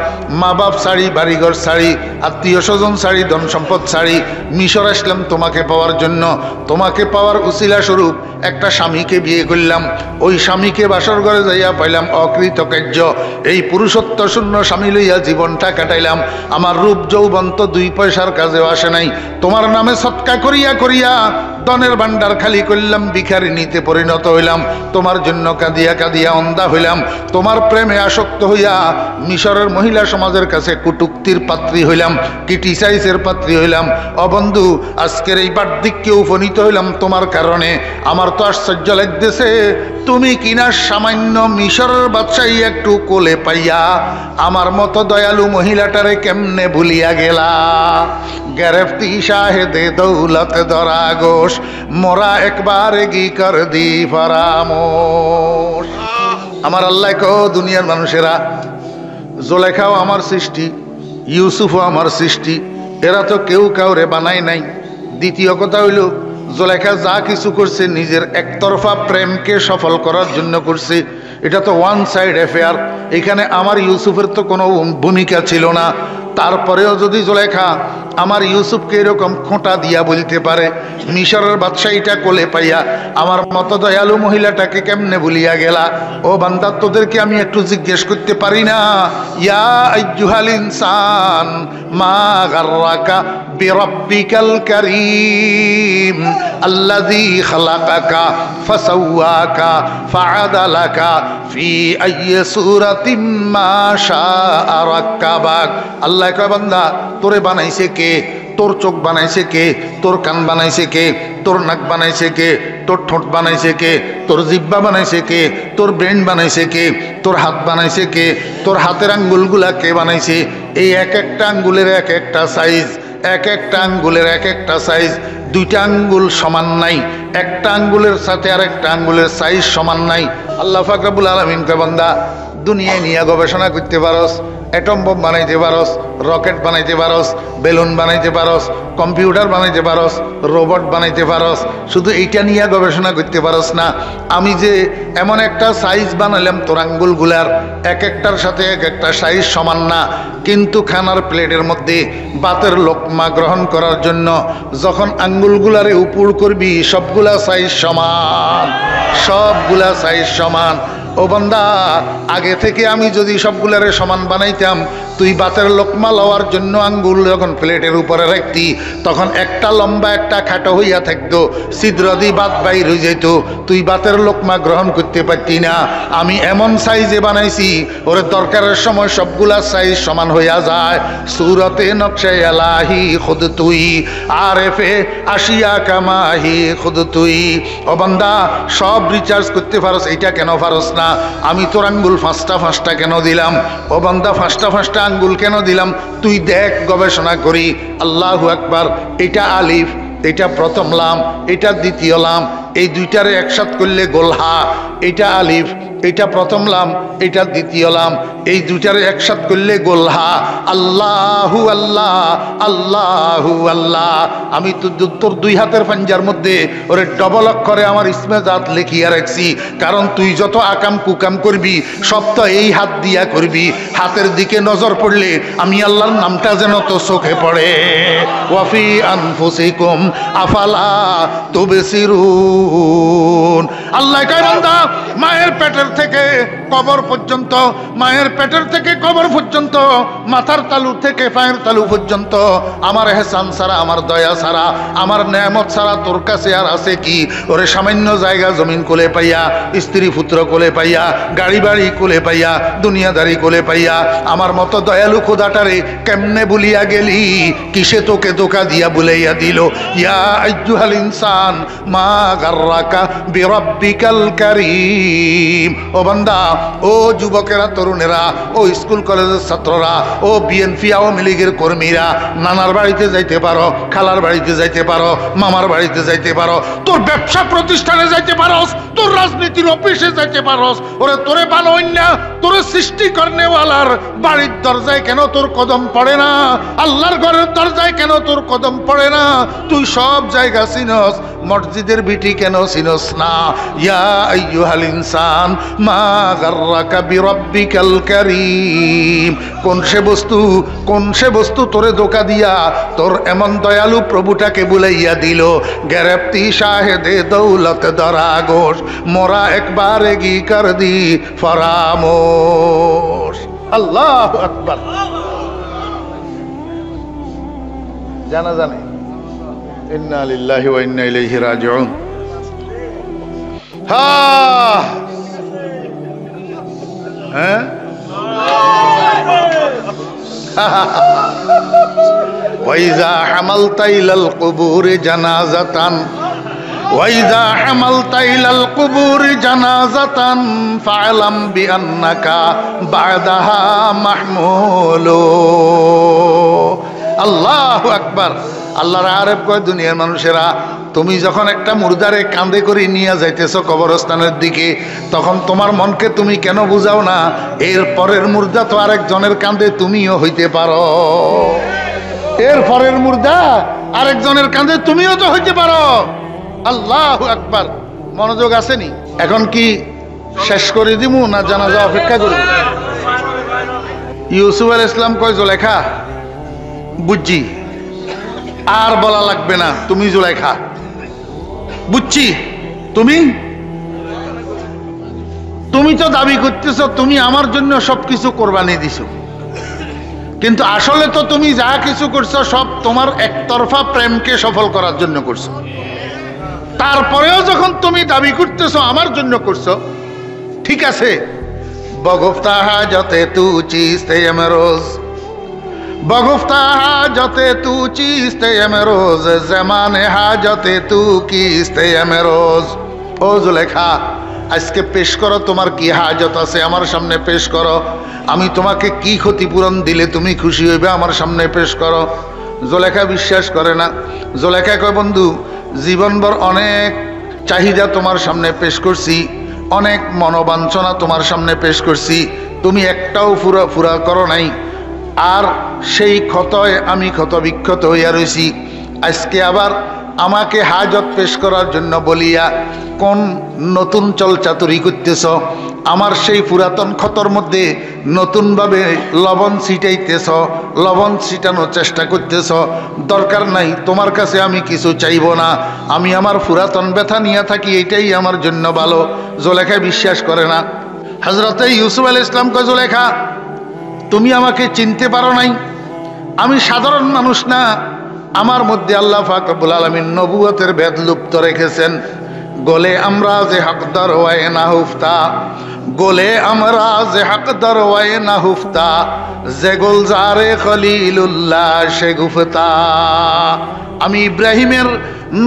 মা বাপ ছাড়ি, বাড়িঘর ছাড়ি, আত্মীয় স্বজন ছাড়ি, ধন সম্পদ ছাড়ি মিশর আসলাম তোমাকে পাওয়ার জন্য। তোমাকে পাওয়ার উসিলা স্বরূপ একটা স্বামীকে বিয়ে করলাম। ওই স্বামীকে বাসর ঘরে যাইয়া পাইলাম অকৃতকার্য। এই পুরুষত্ব শূন্য স্বামী লইয়া জীবনটা কাটাইলাম। আমার রূপ যৌবন তো দুই পয়সার কাজেও আসে নাই। তোমার নামে সৎকা করিয়া করিয়া ধনের ভান্ডার খালি করলাম, ভিখারিনীতে পরিণত হইলাম। তোমার জন্য কাঁদিয়া কাঁদিয়া অন্ধা হইলাম। তোমার প্রেমে আসক্ত হইয়া মিশরের মহিলা সমাজের কাছে কুটুক্তির পাত্রী হইলাম, ক্রিটিসাইজের পাত্রী হইলাম। অবন্ধু, আজকের এই বার্ধক্যে উপনীত হইলাম তোমার কারণে। আমার তো আশ্চর্য লাগতেছে, তুমি কিনা সামান্য মিশরের বাদশাহী একটু কোলে পাইয়া আমার মতো দয়ালু মহিলাটারে কেমনে ভুলিয়া গেলা। গ্রেফতি শাহেদে দৌলত দরা গোশ, মোরা একবার গি কর দি ফরামোশ। আমার আল্লাহ কো, দুনিয়ার মানুষেরা, জুলেখাও আমার সৃষ্টি, ইউসুফও আমার সৃষ্টি, এরা তো কেউ কাউরে বানায় নাই। দ্বিতীয় কথা হইল, জুলেখা যা কিছু করছে নিজের একতরফা প্রেমকে সফল করার জন্য করছে। এটা তো ওয়ান সাইড অ্যাফেয়ার। এখানে আমার ইউসুফের তো কোনো ভূমিকা ছিল না। তারপরেও যদি জুলেখা আমার ইউসুফকে এরকম খোঁটা দিয়া বলতে পারে, মিশরের বাদশাহীটা কোলে পাইয়া আমার মতো দয়ালু মহিলাটাকে কেমনে ভুলিয়া গেলা? ও বান্দা, তোদেরকে আমি একটু জিজ্ঞেস করতে পারি না? ইয়া আইয়ুহাল ইনসান মা গাররাকা বিরাব্বিকাল কারীম আল্লাযী খালাকাকা ফাসাওয়াকা ফাআদালাকা ফি আইয়ি সূরাতিন মা শাআ রাক্কাবাক। আল্লাহ কয়, বান্দা তোরে বানাইছে কে? তোর চোখ বানাইছে কে? তোর কান বানাইছে কে? তোর নাক বানাইছে কে? তোর ঠোঁট বানাইছে কে? তোর জিহ্বা বানাইছে কে? তোর ব্রেন বানাইছে কে? তোর হাত বানাইছে কে? তোর হাতের আঙ্গুলগুলা কে বানাইছে? এই এক একটা আঙ্গুলের এক একটা সাইজ, এক একটা আঙ্গুলের এক একটা সাইজ। দুইটা আঙ্গুল সমান নাই, একটা আঙ্গুলের সাথে আর একটা আঙ্গুলের সাইজ সমান নাই। আল্লাহ পাক রব্বুল আলামিন কয়, বান্দা দুনিয়ায় নিয়ে গবেষণা করতে পারস, অ্যাটম বোম বানাইতে পারস, রকেট বানাইতে পারস, বেলুন বানাইতে পারস, কম্পিউটার বানাইতে পারস, রোবট বানাইতে পারস, শুধু এইটা নিয়ে গবেষণা করতে পারস না। আমি যে এমন একটা সাইজ বানালাম তোর আঙ্গুলগুলার এক একটার সাথে এক একটা সাইজ সমান না, কিন্তু খানার প্লেটের মধ্যে ভাতের লোকমা গ্রহণ করার জন্য যখন আঙ্গুলগুলারে উপর করবি সবগুলা সাইজ সমান, সবগুলা সাইজ সমান। ও বান্দা, আগে থেকে আমি যদি সবগুলারে সমান বানাইতাম, তুই ভাতের লোকমা লওয়ার জন্য আঙ্গুল যখন প্লেটের উপরে রাখতি তখন একটা লম্বা একটা খাটো হইয়া থাকতো, ছিদ্র দিয়ে ভাত বাইর হয়ে যেত, তুই ভাতের লোকমা গ্রহণ করতে পারতি না। আমি এমন সাইজে বানাইছি ওরে দরকারের সময় সবগুলা সাইজ সমান হইয়া যায়। সুরতে নকশায় এলাহি খুদ তুই আরেফে আশিয়া কামাহি খুদ তুই। ও বান্দা, সব রিচার্জ করতে পারস, এইটা কেন পারস না? আমি তোর আঙ্গুল ফাঁসটা ফাঁসটা কেন দিলাম? ও বান্দা, ফাঁসটা ফাঁসটা আঙ্গুল কেন দিলাম? তুই দেখ, গবেষণা করি। আল্লাহু আকবার। এটা আলিফ, এটা প্রথম লাম, এটা দ্বিতীয় লাম, এই দুইটারে একসাথ করলে গোলহা। এটা আলিফ, এটা প্রথম লাম, এটা দ্বিতীয় লাম, এই দুইটারে একসাথ করলে গোলহা। আল্লাহু আল্লাহ, আল্লাহু আল্লাহ। আমি তোর দুই হাতের পাঞ্জার মধ্যে ওরে ডবল অক্ষরে আমার ইসমে জাত লিখিয়া রাখছি, কারণ তুই যত আকাম কুকাম করবি সব তো এই হাত দিয়া করবি। হাতের দিকে নজর পড়লে আমি আল্লাহর নামটা যেন তো চোখে পড়ে। ওয়াফি আনফুসিকুম আফালা তুবসিরুন। আল্লাহ কয়, বান্দা মায়ের পেটের থেকে কবর পর্যন্ত, মায়ের পেটের থেকে কবর পর্যন্ত, মাথার তালু থেকে পায়ের তালু পর্যন্ত আমার এহসান ছাড়া, আমার দয়া ছাড়া, আমার নেয়ামত ছাড়া তোর কাছে আর আছে কি? ওরে সামান্য জায়গা জমিন কোলে পাইয়া, স্ত্রী পুত্র কোলে পাইয়া, গাড়ি বাড়ি কোলে পাইয়া, দুনিয়াদারি কোলে পাইয়া আমার মতো দয়ালু খোদাটারে কেমনে ভুলিয়া গেলি? কিসে তোকে ধোঁকা দিয়া বুলাইয়া দিল? ইয়া আইয়ুহাল ইনসান মা গাররাকা বিরাব্বিকাল কারীম। ও বান্দা, ও যুবকেরা, তরুণেরা, ও স্কুল কলেজের ছাত্ররা, ও বিএনপি আওয়ামী লীগের কর্মীরা, নানার বাড়িতে যাইতে পারো, খালার বাড়িতে যাইতে পারো, মামার বাড়িতে যাইতে পারো, তোর ব্যবসা প্রতিষ্ঠানে যাইতে পারোস, তোর রাজনীতির অফিসে যাইতে পারোস। ওরে তোরে বানোই না, তোরে সৃষ্টি করনেওয়ালার বাড়ির দরজায় কেন তোর কদম পড়ে না? আল্লাহর ঘরের দরজায় কেন তোর কদম পড়ে না? তুই সব জায়গা চিনস, মসজিদের বিটি কেন চিনস না? ইয়া আইয়ুহাল ইনসান মা গাররাকা বিরাব্বিকাল কারীম। কোন সে বস্তু তোরে ধোঁকা দিয়া তোর এমন দয়ালু প্রভুটাকে বুলাইয়া দিল? গ্যারেপ্তি শাহেদে দৌলত দরাগোশ, মোরা একবার এগি কর দি ফরামোশ। আল্লাহু আকবার। জানা জানে ইন্না লিল্লাহি ওয়া ইন্না ইলাইহি রাজিউন। হ্যাঁ, ওয়াইজা হামালতা ইলাল কুবুরি জানাজাতান, ওয়াইজা হামালতা ইলাল কুবুরি জানাজাতান ফা'লাম বিআন্নাকা বা'দাহা মাহমুলু। আল্লাহু আকবার। আল্লাহর আরেফ কয়, দুনিয়ার মানুষেরা, তুমি যখন একটা মুর্দারে কাঁধে করে নিয়ে যাইতেছো কবরস্থানের দিকে, তখন তোমার মনকে তুমি কেন বুঝাও না এর পরের মুর্দা তো আরেকজনের কাঁধে তুমিও হইতে পারো? এর পরের মুর্দা আরেকজনের কাঁধে তুমিও তো হইতে পারো। আল্লাহু আকবার। মনোযোগ আসেনি? এখন কি শেষ করে দিমু না জানাজা অপেক্ষা করব? ইউসুফ আলাইহিস সালাম কয়, জুলেখা বুঝছি, আর বলা লাগবে না, তুমি জুলেখা, বুঝছি। তুমি তো দাবি করতেছ তুমি আমার জন্য সবকিছু কোরবানি দিছো, কিন্তু আসলে তো তুমি যা কিছু করছো সব তোমার একতরফা প্রেমকে সফল করার জন্য করছো। তারপরেও যখন তুমি দাবি করতেছো আমার জন্য করছো, ঠিক আছে, বগুফতা হাজতে তু চিস্তে মে রোজ, বগুফতা হাজতে তু চিস্তে মে রোজ, জমানে হাজতে তু কিস্তে মে রোজ। ও জুলেখা, আজকে পেশ করো তোমার কি হাজত আছে, আমার সামনে পেশ করো। আমি তোমাকে কি ক্ষতিপূরণ দিলে তুমি খুশি হইবে, আমার সামনে পেশ করো। জুলেখা বিশ্বাস করে না। জুলেখা কয়, বন্ধু, জীবনভর অনেক চাহিদা তোমার সামনে পেশ করছি, অনেক মনোবাঞ্ছনা তোমার সামনে পেশ করছি, তুমি একটাও ফুরা করো নাই। আর সেই ক্ষতয় আমি ক্ষত বিক্ষত হইয়া রয়েছি। আজকে আবার আমাকে হাজত পেশ করার জন্য বলিয়া কোন নতুন চলচাতুরি করতেছ? আমার সেই পুরাতন ক্ষতর মধ্যে নতুনভাবে লবণ ছিটাইতেছ, লবণ ছিটানোর চেষ্টা করতেছ। দরকার নাই, তোমার কাছে আমি কিছু চাইব না, আমি আমার পুরাতন ব্যথা নিয়ে থাকি, এটাই আমার জন্য ভালো। জুলেখা বিশ্বাস করে না। হযরতে ইউসুফ আলাইহিস সালাম কয়, জুলেখা, তুমি আমাকে চিনতে পারো নাই, আমি সাধারণ মানুষ না, আমার মধ্যে আল্লাহ পাক রব্বুল আলামিন নবুয়তের ভেদ লুপ্ত রেখেছেন। গোলে আমরা যে হকদার ওয়ায় না হুফতা, গোলে আমরা যে হকদার ওয়ায় না হুফতা, যে গুলজারে খলিলুল্লাহ সে গুফতা। আমি ইব্রাহিমের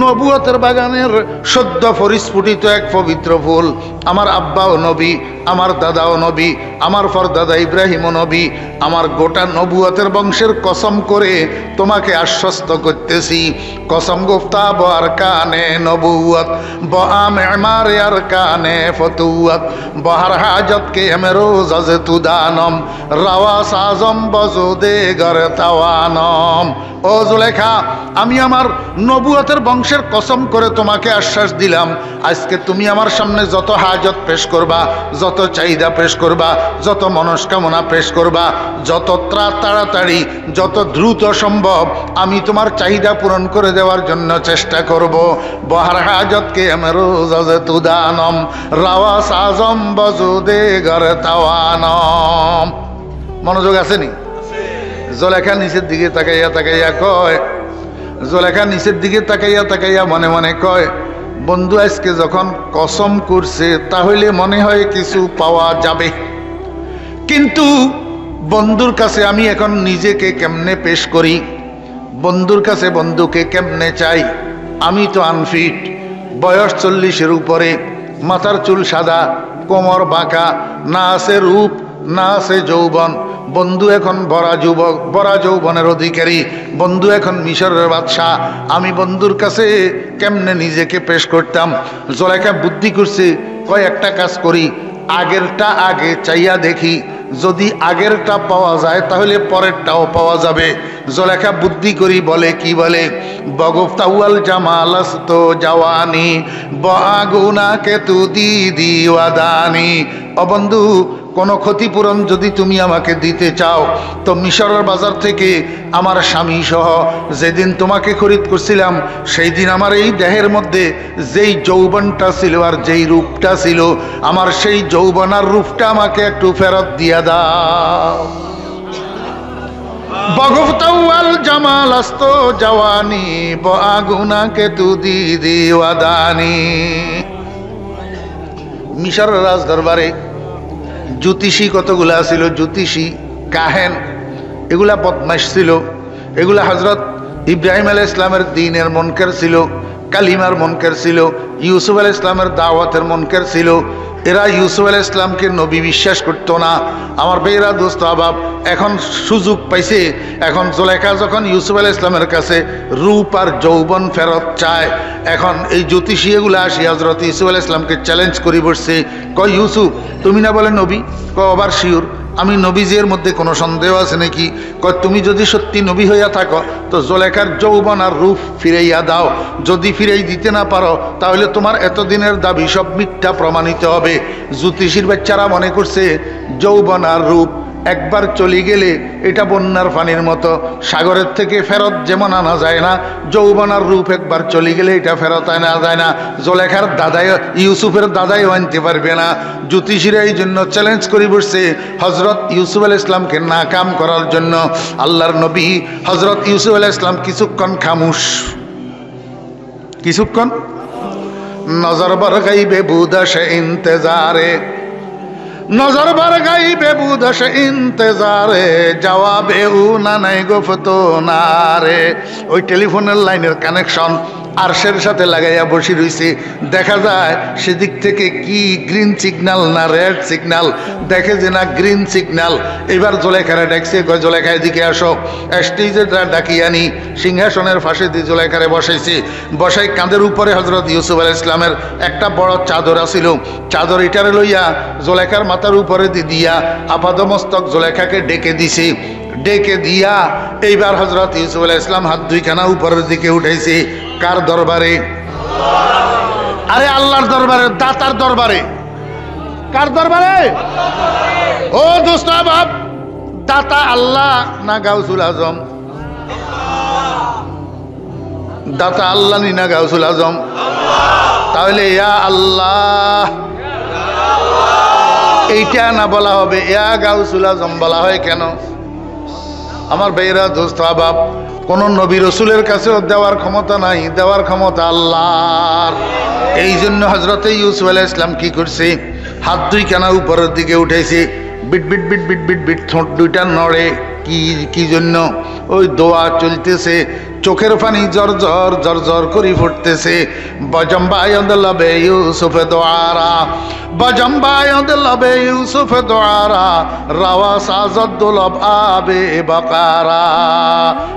নবুয়তের বাগানের সদ্য পরিস্ফুটিত এক পবিত্র ফুল। আমার আব্বাও নবী, আমার দাদাও নবী, আমার পরদাদা ইব্রাহিমও নবী। আমার গোটা নবুয়তের বংশের কসম করে তোমাকে আশ্বস্ত করতেছি, কসম গুফতা বার কানে নবুয়ত বাম আমারে আর কানে ফতুয়ত বাহার হাজত কে রোজ আজ তুদানম রাওয়াস আজম বজুদে গর তাওয়ানম। ও জুলেখা, আমি আমার নবুয়তের বংশের কসম করে তোমাকে আশ্বাস দিলাম, আজকে তুমি আমার সামনে যত হাজত পেশ করবা, যত চাহিদা পেশ করবা, যত মনস্কামনা পেশ করবা, যত তাড়াতাড়ি যত দ্রুত সম্ভব আমি তোমার চাহিদা পূরণ করে দেওয়ার জন্য চেষ্টা করব। বহার হাজতকে আমি রোজ আজ তুদানম রাওয়াস আজম বজুদে গর তাওয়ানম। মনোযোগ আসেনি? জুলেখা নিচের দিকে তাকাইয়া কয়, জুলেখা নিচের দিকে তাকাইয়া মনে মনে কয়, বন্ধু আজকে যখন কসম করছে তাহলে মনে হয় কিছু পাওয়া যাবে, কিন্তু বন্ধুর কাছে আমি এখন নিজেকে কেমনে পেশ করি, বন্ধুর কাছে বন্ধুকে কেমনে চাই? আমি তো আনফিট, বয়স 40-এর উপরে, মাথার চুল সাদা, কোমর বাঁকা, না আছে রূপ না আছে যৌবন। বন্ধু এখন বড়া যৌবনের অধিকারী, বন্ধু এখন মিশরের বাদশাহ। আমি বন্ধুর কাছে কেমনে নিজেকে পেশ করতাম? জুলেখা বুদ্ধি করছে, কয় একটা কাজ করি, আগেরটা আগে চাইয়া দেখি, যদি আগেরটা পাওয়া যায় তাহলে পরেরটাও পাওয়া যাবে। জুলেখা বুদ্ধি করি বলে, কি বলে? বগুফতাওয়াল জামালাস্ত জাওয়ানি বাগুনা কে তু দিদি ওয়াদানি। ও বন্ধু, কোনো ক্ষতিপূরণ যদি তুমি আমাকে দিতে চাও তো মিশরের বাজার থেকে আমার স্বামী সহ যেদিন তোমাকে খরিদ করছিলাম সেই দিন আমার এই দেহের মধ্যে যেই যৌবনটা ছিল আর যেই রূপটা ছিল, আমার সেই যৌবন আর রূপটা আমাকে একটু ফেরত দিয়া দাও। বগুফতাওয়াল জামাল আস্ত জাওয়ানি বাগুনা কে তু দিদি ওয়াদানি। মিশরের রাজ দরবারে জ্যোতিষী কতগুলা ছিল, জ্যোতিষী কাহেন, এগুলা বদমাশ ছিল। এগুলা হযরত ইব্রাহিম আলাইহিস সালামের দ্বীনের মুনকার ছিল, কালিমার মুনকার ছিল, ইউসুফ আলাইহিস সালামের দাওয়াতের মুনকার ছিল। এরা ইউসুফ আলাইহিস সালামকে নবী বিশ্বাস করতো না। আমার বেরা দোস্ত আবাব এখন সুযোগ পাইছে, এখন জুলেখা যখন ইউসুফ আলাইহিস সালামের কাছে রূপ আর যৌবন ফেরত চায়, এখন এই জ্যোতিষী এগুলা আসি হযরত ইউসুফ আলাইহিস সালামকে চ্যালেঞ্জ করি বসছে, কয় ইউসুফ তুমি না বলে নবী? কয় আবার শিওর, আমি নবীজির মধ্যে কোনো সন্দেহ আছে নাকি? কয় তুমি যদি সত্যি নবী হইয়া থাকো তো জুলেখার যৌবন আর রূপ ফিরাইয়া দাও, যদি ফিরাই দিতে না পারো তাহলে তোমার এতদিনের দাবি সব মিথ্যা প্রমাণিত হবে। জ্যোতিষীর বাচ্চারা মনে করছে যৌবন আর রূপ একবার চলে গেলে এটা বন্যার পানির মতো, সাগরের থেকে ফেরত যেমন আনা যায় না, যৌবন আর রূপ একবার চলে গেলে এটা ফেরত আনা যায় না। জুলেখার দাদাই, ইউসুফের দাদাইও আনতে পারবে না। জ্যোতিষীরা এই জন্য চ্যালেঞ্জ করে বসছে হজরত ইউসুফ আলাইহিস সালামকে নাকাম করার জন্য। আল্লাহর নবী হজরত ইউসুফ আলাইহিস সালাম কিছুক্ষণ খামুশ, কিছুক্ষণ নজর বর গাইবে বুদশ ইন্তজারে, নজর বর গাইবে বুদশ ইন্তজারে, জবাবে উ না নাই গুফতো না রে। ওই টেলিফোনের লাইনের কানেকশন আরশের সাথে লাগাইয়া বসে রইছে। দেখা যায় সেদিক থেকে কি গ্রিন সিগন্যাল না রেড সিগন্যাল, দেখে যে না গ্রিন সিগন্যাল। এবার জুলেখারে ডাকছে, কয় জুলেখা এদিকে আসো। স্টেজে ডাকিয়ে আনি, সিংহাসনের ফাঁসে দিয়ে জুলেখারে বসাইছে। বসাই কাঁধের উপরে হজরত ইউসুফ আলাইহিস সালামের একটা বড় চাদর আছিল, চাদর ইটারে লইয়া জুলেখার মাথার উপরে দিয়া আপাদমস্তক জুলেখাকে ডেকে দিছে। ডেকে দিয়া এইবার হজরত ইউসুফ আলাইহিস সালাম হাত দুইখানা উপরের দিকে উঠাইছে। কার দরবারে? আরে আল্লাহর দরবারে, দাতার দরবারে। কার দরবারে? ও দোস্ত বাপ, দাতা আল্লাহ না গাউসুল আজম? দাতা আল্লাহ নি না গাউসুল আজম? তাহলে ইয়া আল্লাহ এইটা না বলা হবে, ইয়া গাউসুল আজম বলা হয় কেন? আমার ভাইরা, দোস্ত বাপ, কোন নবী রসুলের কাছেও দেওয়ার ক্ষমতা নাই, দেওয়ার ক্ষমতা আল্লাহর। এই জন্য হজরতে ইউসুফ আলাইহিস সালাম কি করছে? হাত দুইখানা উপরের দিকে উঠেছে, বিট বিট বিট বিট বিট বিট ঠোঁট দুইটা নড়ে। কি জন্য? ওই দোয়া চলতেছে, চোখের পানি জর জর জর জর করে ফুটতেছে। বজম্বায়দ লবে ইউসুফ দোয়ারা, বজম্বায়দ লবে ইউসুফ দোয়ারা, রাওয়া সাজদ লব আবে বাকারা।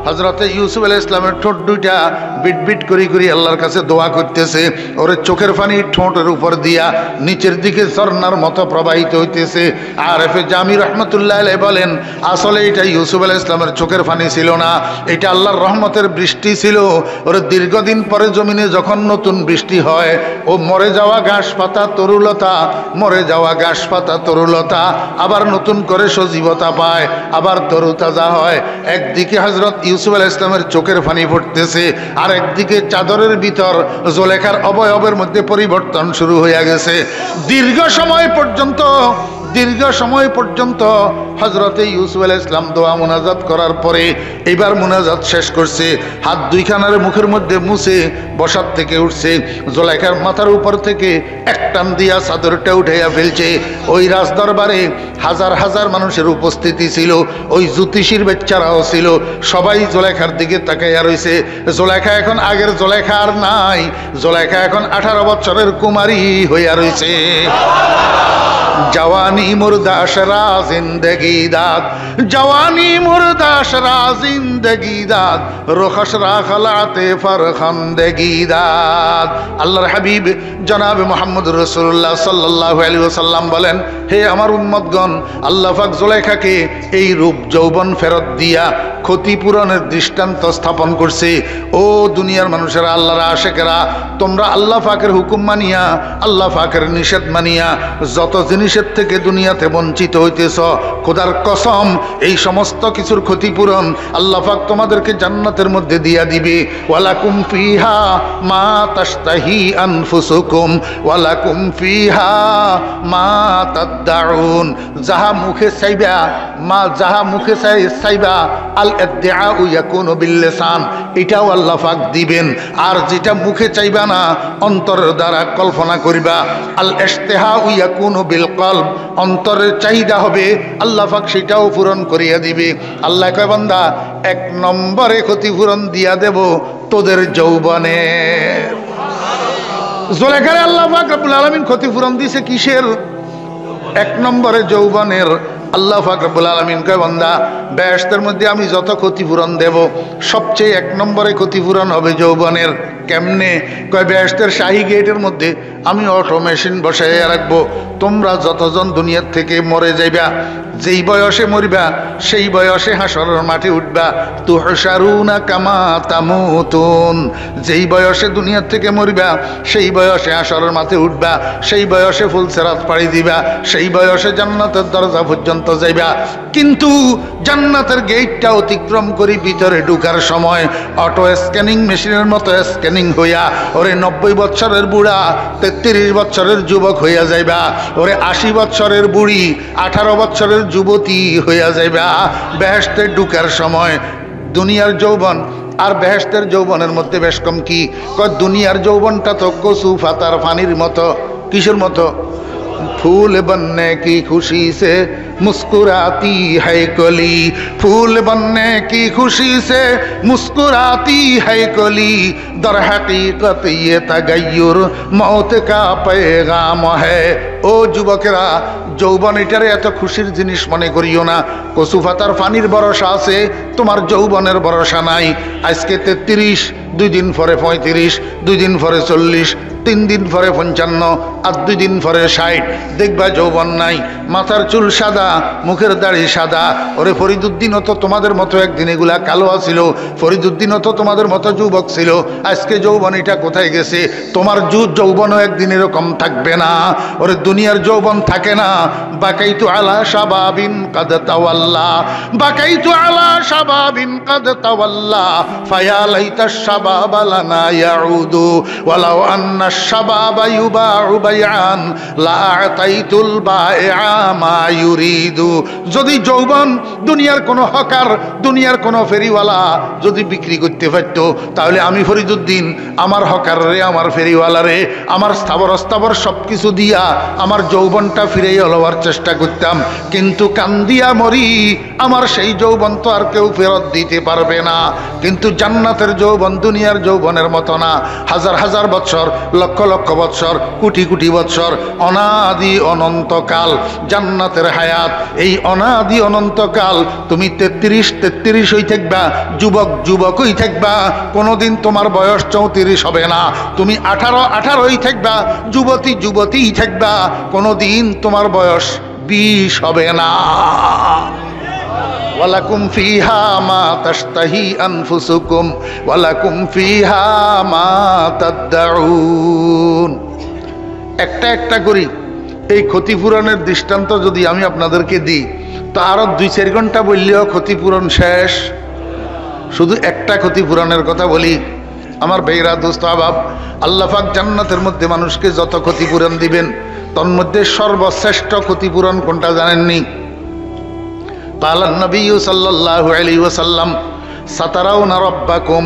হযরতে ইউসুফ আলাইহিস সালামের ঠোঁট দুইটা বিট বিট করে করে আল্লাহর কাছে দোয়া করতেছে। ওরে চোখের পানি ঠোঁটের উপর দিয়া নিচের দিকে ঝর্ণার মতো প্রবাহিত হইতেছে। আরেফে জামি রহমতুল্লাহ আলাইহি বলেন, আসলে এটা ইউসুফ আলাইহিস সালামের চোখের পানি ছিল না, এটা আল্লাহর রহমতের বৃষ্টি ছিল। ওর দীর্ঘদিন পরে জমিনে যখন নতুন বৃষ্টি হয়, ও মরে যাওয়া ঘাস পাতা তরুলতা, মরে যাওয়া ঘাস পাতা তরুলতা আবার নতুন করে সজীবতা পায়, আবার তরুতাজা হয়। একদিকে হযরত ইউসুফ আলাইহিস সালামের চোখের পানি পড়তেছে, আর একদিকে চাদরের ভিতর জুলেখার অবয়বের মধ্যে পরিবর্তন শুরু হয়ে গেছে। দীর্ঘ সময় পর্যন্ত হযরতে ইউসুফ আলাইহিস সালাম দোয়া মুনাজাত করার পরে এবার মুনাজাত শেষ করছে। হাত দুইখানার মুখের মধ্যে মুছে বসার থেকে উঠছে, জুলেখার মাথার উপর থেকে এক টান দিয়া চাদরটা উঠাইয়া ফেলছে। ওই রাজ দরবারে হাজার হাজার মানুষের উপস্থিতি ছিল, ওই জ্যোতিষীর বাচ্চারাও ছিল, সবাই জুলেখার দিকে তাকাইয়া রইছে। জুলেখা এখন আগের জুলেখা আর নাই, জুলেখা এখন 18 বছরের কুমারী হইয়া রইছে। जवानी मुर्दा शरा जिंदगी दाद, जवानी मुर्दा शरा जिंदगी दाद, रुखशरा खलाते फरखंदगी दाद। আল্লাহর হাবিব জনাব মুহাম্মদ রাসূলুল্লাহ সাল্লাল্লাহু আলাইহি ওয়াসাল্লাম বলেন, হে আমার উম্মতগণ, আল্লাহ পাক জুলেখাকে এই রূপ যৌবন ফেরত দিয়া ক্ষতিপূরণের দৃষ্টান্ত স্থাপন করছে। ও দুনিয়ার মানুষেরা, আল্লাহর আশিকেরা, তোমরা আল্লাহ পাকের হুকুম মানিয়া, আল্লাহ পাকের নিষেধ মানিয়া যত জিনিসের থেকে দুনিয়াতে বঞ্চিত হইতেছ, খোদার কসম এই সমস্ত কিছুর ক্ষতিপূরণ আল্লাহ পাক তোমাদেরকে জান্নাতের মধ্যে দিয়া দিবে। ওয়ালাকুম ফিহা মা তাশতাহি আনফুসুকুম ওয়ালাকুম ফিহা মা তাদদাউন। যাহা মুখে চাইবা, যাহা মুখে চাইবা, আল ইদ্দিআউ ইয়াকুনু বিল লিসান, এটাও আল্লাহ পাক দিবেন। আর যেটা মুখে চাইবা না, অন্তরের দ্বারা কল্পনা করিবা, আল ইশতিহাউ ইয়াকুনু বিল কলব, অন্তরের চাহিদা হবে, আল্লাহ পাক সেটাও পূরণ করিয়া দিবে। আল্লাহ কয়, বান্দা, 1 নম্বরে ক্ষতিপূরণ দিয়া দেব তোদের যৌবনে। জুলেখারে আল্লাহ পাক রব্বুল আলামিন ক্ষতিপূরণ দিয়েছে কিসের? 1 নম্বরে যৌবনের। আল্লাহ পাক রব্বুল আলামিন কয়, বান্দা, বেহেশতের মধ্যে আমি যত ক্ষতিপূরণ দেব, সবচেয়ে 1 নম্বরে ক্ষতিপূরণ হবে যৌবনের। কেমনে? কয়, বেহেশতের শাহী গেটের মধ্যে আমি অটো মেশিন বসাইয়া রাখবো। তোমরা যতজন দুনিয়ার থেকে মরে যাইবা, যেই বয়সে মরিবা সেই বয়সে হাসরের মাঠে উঠবা। তুহশারুনা কামা তামুতুন, যেই বয়সে দুনিয়া থেকে মরিবা সেই বয়সে হাসরের মাঠে উঠবা, সেই বয়সে ফুলসিরাত পাড়ি দিবা, সেই বয়সে জান্নাতের দরজা পর্যন্ত যাইবা। কিন্তু জান্নাতের গেটটা অতিক্রম করি ভিতরে ঢুকার সময় অটো স্ক্যানিং মেশিনের মতো স্ক্যানিং হইয়া ওরে 90 বছরের বুড়া 33 বছরের যুবক হইয়া যাইবা, ওরে 80 বছরের বুড়ি 18 বছরের যুবতী হইয়া যাইবা। বেহেশতে ঢুকার সময় দুনিয়ার যৌবন আর বেহেশতের যৌবনের মধ্যে বেশ কম কি? কয় দুনিয়ার যৌবনটা তো কচু পাতার পানির মতো। কিসের মতো? फूल बनने की खुशी से मुस्कुराती है कली, फूल बनने की खुशी से मुस्कुराती है कली, दर हकीकत ये तगय्युर मौत का पैगाम है। ও যুবকেরা, যৌবন এটারে এত খুশির জিনিস মনে করিও না। কচু পাতার পানির ভরসা আছে, তোমার যৌবনের ভরসা নাই। আজকে 33, 2 দিন পরে 35, 2 দিন পরে 40, 3 দিন পরে 55, আর 2 দিন পরে 60, দেখবা যৌবন নাই। মাথার চুল সাদা, মুখের দাড়ি সাদা। ওরে ফরিদুদ্দিনও তো তোমাদের মতো একদিন এগুলা কালো ছিল, ফরিদুদ্দিনও তো তোমাদের মতো যুবক ছিল। আজকে যৌবন এটা কোথায় গেছে? তোমার যৌবনও একদিন এরকম থাকবে না। ওরে দুনিয়ার যৌবন থাকে না। বাকাইতু আলা শাবাবিন কাদ তাওয়াল্লা, বাকাইতু আলা শাবাবিন কাদ তাওয়াল্লা, ফায়া লাইতাশ শাবাবা লানা ইয়াউদু ওয়ালাউ আন্না শাবাবা ইউবাউ বাইআন লা আতাইতুল বাইআ মা ইউরিদু। যদি যৌবন দুনিয়ার কোনো হকার, দুনিয়ার কোনো ফেরিওয়ালা যদি বিক্রি করতে পারত, তাহলে আমি ফরিদুদ্দিন আমার হকার রে, আমার ফেরিওয়ালা রে, আমার স্থাবর অস্থাবর সব কিছু দিয়া আমার যৌবনটা ফিরে লওয়ার চেষ্টা করতাম। কিন্তু কান্দিয়া মরি, আমার সেই যৌবন তো আর কেউ ফেরত দিতে পারবে না। কিন্তু জান্নাতের যৌবন দুনিয়ার যৌবনের মতো না। হাজার হাজার বছর, লক্ষ লক্ষ বছর, কোটি কোটি বছর, অনাদি অনন্তকাল জান্নাতের হায়াত। এই অনাদি অনন্তকাল তুমি 33 হই থাকবা, যুবক যুবকই থাকবা। কোনোদিন তোমার বয়স 34 হবে না। তুমি 18 থাকবা, যুবতী যুবতীই থাকবা। কোনোদিন তোমার বয়স 20 হবে না। ওয়ালাকুম ফিহা মা তাশতাহি আনফুসুকুম ওয়ালাকুম ফিহা মা তাদউন। একটা একটা করি এই ক্ষতিপূরণের দৃষ্টান্ত যদি আমি আপনাদেরকে দিই, তো আরো 2-4 ঘন্টা বললেও ক্ষতিপূরণ শেষ। শুধু একটা ক্ষতিপূরণের কথা বলি। আমার ভাইরা, দোস্ত, আবাব, আল্লাহ পাক জান্নাতের মধ্যে মানুষকে যত ক্ষতিপূরণ দিবেন, তন্মধ্যে সর্বশ্রেষ্ঠ ক্ষতিপূরণ কোনটা জানেননি? কালান নবী সাল্লাল্লাহু আলাইহি ওয়াসাল্লাম, সাতারাউনা রাব্বাকুম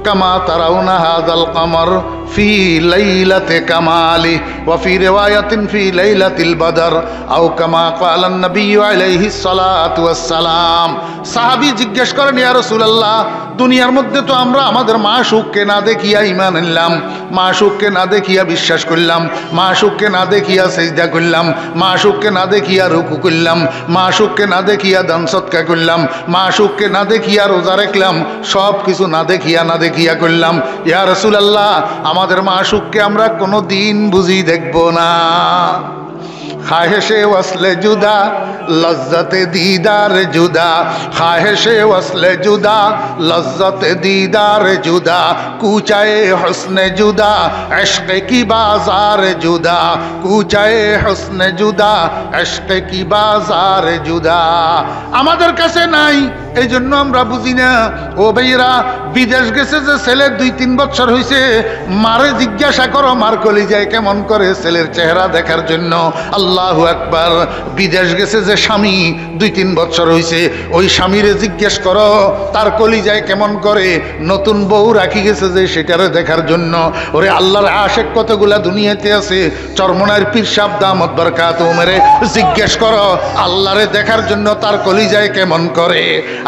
কামা তারাউনা হাযাল কামার ফি লাইলাতি কামালি ওয়া ফি রিওয়ায়াতিন ফি লাইলাতিল বদর আও কামা ক্বালান নবী আলাইহিস সালাতু ওয়াস সালাম। সাহাবী জিজ্ঞেস করেন, ইয়া রাসূলুল্লাহ, দুনিয়ার মধ্যে তো আমরা আমাদের মাশউককে না দেখিয়া ঈমান আনলাম, মাশউককে না দেখিয়া বিশ্বাস করলাম, মাশউককে না দেখিয়া সিজদা করলাম, মাশউককে না দেখিয়া রুকু করলাম, মাশউককে না দেখিয়া দান সদকা করলাম, মাশউককে না দেখিয়া রোজা রাখলাম, সব কিছু না দেখিয়া করলাম। ইয়া রাসূলুল্লাহ, আমাদের মাশউককে আমরা কোনো দিন বুঝি দেখব না। খাহেশে ওয়াসলে জুদা, লজ্জতে দিদার জুদা, খাহেশে ওয়াসলে জুদা, লজ্জতে দিদার জুদা, কুচায়ে হুসনে জুদা, ইশকে কি বাজার জুদা, কুচায়ে হুসনে জুদা, ইশকে কি বাজার জুদা। আমাদের কাছে নাই, এই জন্য আমরা বুঝি না। ও ভাইয়েরা, বিদেশ গেছে যে ছেলে 2-3 বছর হয়েছে, মারে জিজ্ঞাসা করো মার কলিজায় কেমন করে ছেলের চেহারা দেখার জন্য। আল্লাহু আকবার। বিদেশ গেছে যে স্বামী 2-3 বছর হয়েছে, ওই স্বামীরে জিজ্ঞেস করো তার কলিজায় কেমন করে নতুন বউ রাখি গেছে যে সেটারে দেখার জন্য। ওরে আল্লাহর আশেক কতগুলা দুনিয়াতে আছে। চরমনার পীর সাহেব দামত বরকাতুহু মেরে জিজ্ঞেস করো আল্লাহরে দেখার জন্য তার কলিজায় কেমন করে।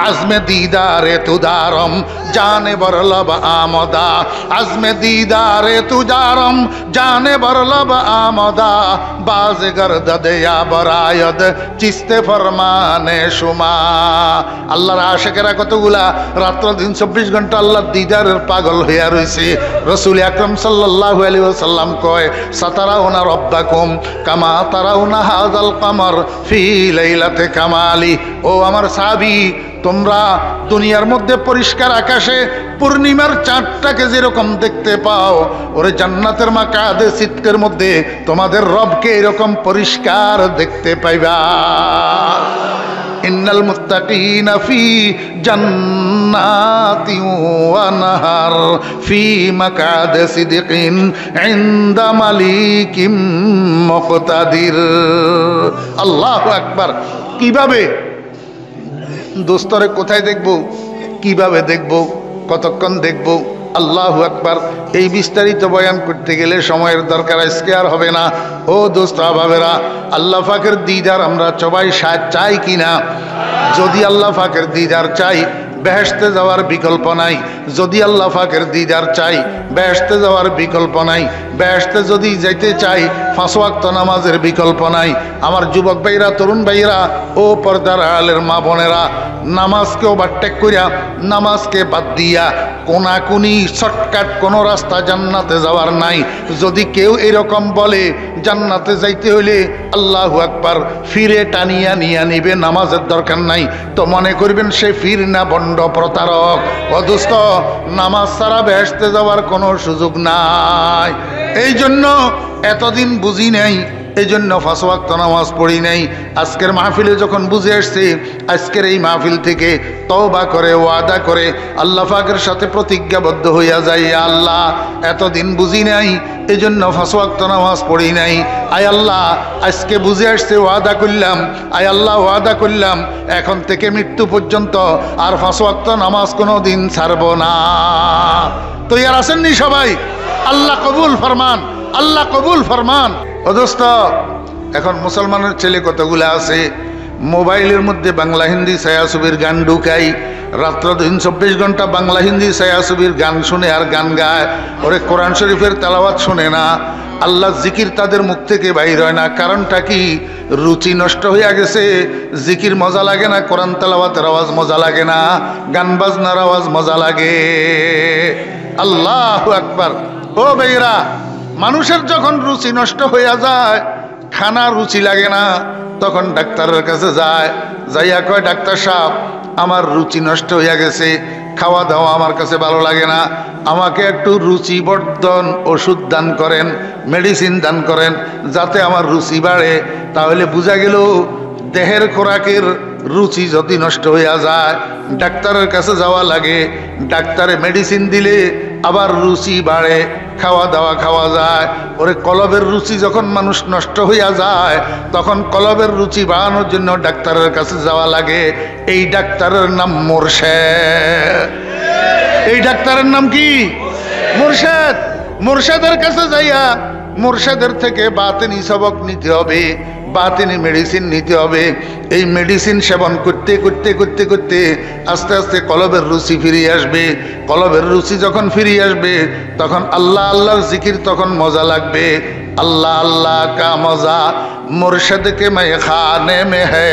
আজমে দিদারে তুদারম জানে বরলব আমদা, আজমে দিদারে তুদারম জানে বরলব আমদা, बाज़ गर्दद या बरायद चिस्ते फरमाने शुमा আল্লাহর আশিকেরা কতগুলা রাত্র দিন 24 ঘন্টা আল্লাহর দিদারের পাগল হইয়া রইছে রাসূল আকরাম সাল্লাল্লাহু আলাইহি ওয়াসাল্লাম কয় সাতারাউনা রাব্বাকুম কামা তারাউনা হাযাল কামার ফি লাইলাতি কামালি ও আমার সাহাবী তোমরা দুনিয়ার মধ্যে পরিষ্কার আকাশে পূর্ণিমার চাঁদটাকে যেরকম দেখতে পাও ওরে জান্নাতের মাকাদে সিদকের মধ্যে তোমাদের রবকে এরকম পরিষ্কার দেখতে পাইবা ইন্নাল মুত্তাকিনা ফি জান্নাতি ওয়া নাহার ফি মাকাদে সিদকিন ইনদা মালিকিম মুকতাদির আল্লাহু আকবার কিভাবে দোস্তরে কোথায় দেখব কিভাবে দেখব কতক্ষণ দেখব আল্লাহু আকবার এই বিস্তারিত বয়ান করতে গেলে সময়ের দরকার আজকে আর হবে না ও দোস্ত বাবেরা আল্লাহ পাকের দিদার আমরা সবাই চাই কিনা যদি আল্লাহ পাকের দিদার চাই বেহেশতে যাওয়ার বিকল্প নাই যদি আল্লাহ পাকের দিদার চাই বেহেশতে যাওয়ার বিকল্প নাই বেহেশতে যদি যেতে চাই 5 ওয়াক্ত নামাজের বিকল্প নাই আমার যুবক ভাইরা তরুণ ভাইরা ও পর্দার আড়ালের মা বোনেরা নামাজকে ওভারটেক কইরা নামাজকে বাদ দিয়া কোনাকুনি শর্টকাট কোনো রাস্তা জান্নাতে যাওয়ার নাই যদি কেউ এরকম বলে জান্নাতে যাইতে হইলে আল্লাহু আকবার ফিরে টানিয়া নিয়া নিবে নামাজের দরকার নাই তো মনে করবেন সে ফির না বন্ড প্রতারক ও দোস্ত নামাজ ছাড়া বেহেশতে যাওয়ার কোনো সুযোগ নাই এই জন্য এতদিন বুঝি নাই এই জন্য 5 ওয়াক্ত নামাজ পড়ি নাই আজকের মাহফিলে যখন বুঝে আসছে আজকের এই মাহফিল থেকে তওবা করে ওয়াদা করে আল্লাহ পাকের সাথে প্রতিজ্ঞাবদ্ধ হইয়া যাই আল্লাহ এতদিন বুঝি নাই এই জন্য 5 ওয়াক্ত নামাজ পড়ি নাই আয় আল্লাহ আজকে বুঝে আসছে ওয়াদা করলাম আয় আল্লাহ ওয়াদা করলাম এখন থেকে মৃত্যু পর্যন্ত আর 5 ওয়াক্ত নামাজ কোনো দিন ছাড়ব না তৈয়ার আছেননি সবাই আল্লাহ কবুল ফরমান আল্লাহ কবুল ফরমান ও দোস্ত এখন মুসলমানের ছেলে কতগুলো আছে মোবাইলের মধ্যে বাংলা হিন্দি ছায়াছবির গান ঢুকাই রাত্র দিন 24 ঘন্টা বাংলা হিন্দি ছায়াছবির গান শুনে আর গান গায় ওরে কোরআন শরীফের তেলাওয়াত শুনে না আল্লাহ জিকির তাদের মুখ থেকে বাইর হয় না কারণটা কি রুচি নষ্ট হইয়া গেছে জিকির মজা লাগে না কোরআন তেলাওয়াতের আওয়াজ মজা লাগে না গান বাজনার আওয়াজ মজা লাগে আল্লাহু আকবার ও ভাইরা মানুষের যখন রুচি নষ্ট হইয়া যায় খানা রুচি লাগে না তখন ডাক্তারের কাছে যায় যাইয়া কয় ডাক্তার সাহেব আমার রুচি নষ্ট হইয়া গেছে খাওয়া দাওয়া আমার কাছে ভালো লাগে না আমাকে একটু রুচিবর্ধন ওষুধ দান করেন মেডিসিন দান করেন যাতে আমার রুচি বাড়ে তাহলে বোঝা গেল দেহের খোরাকের রুচি যদি নষ্ট হইয়া যায় ডাক্তারের কাছে যাওয়া লাগে ডাক্তারে মেডিসিন দিলে আবার রুচি বাড়ে খাওয়া দাওয়া খাওয়া যায় ওরে কলবের রুচি যখন মানুষ নষ্ট হইয়া যায় তখন কলবের রুচি বাড়ানোর জন্য ডাক্তারের কাছে যাওয়া লাগে এই ডাক্তারের নাম মুর্শেদ এই ডাক্তারের নাম কি মুর্শেদ মুর্শেদের কাছে যাইয়া মুর্শেদের থেকে বাতিনি সবক নিতে হবে বাতিনি মেডিসিন নিতে হবে এই মেডিসিন সেবন করতে করতে করতে করতে আস্তে আস্তে কলবের রুচি ফিরিয়ে আসবে কলবের রুচি যখন ফিরিয়ে আসবে তখন আল্লাহ আল্লাহর জিকির তখন মজা লাগবে अल्लाह अल्लाह का मज़ा मुर्शद के मैं खाने में है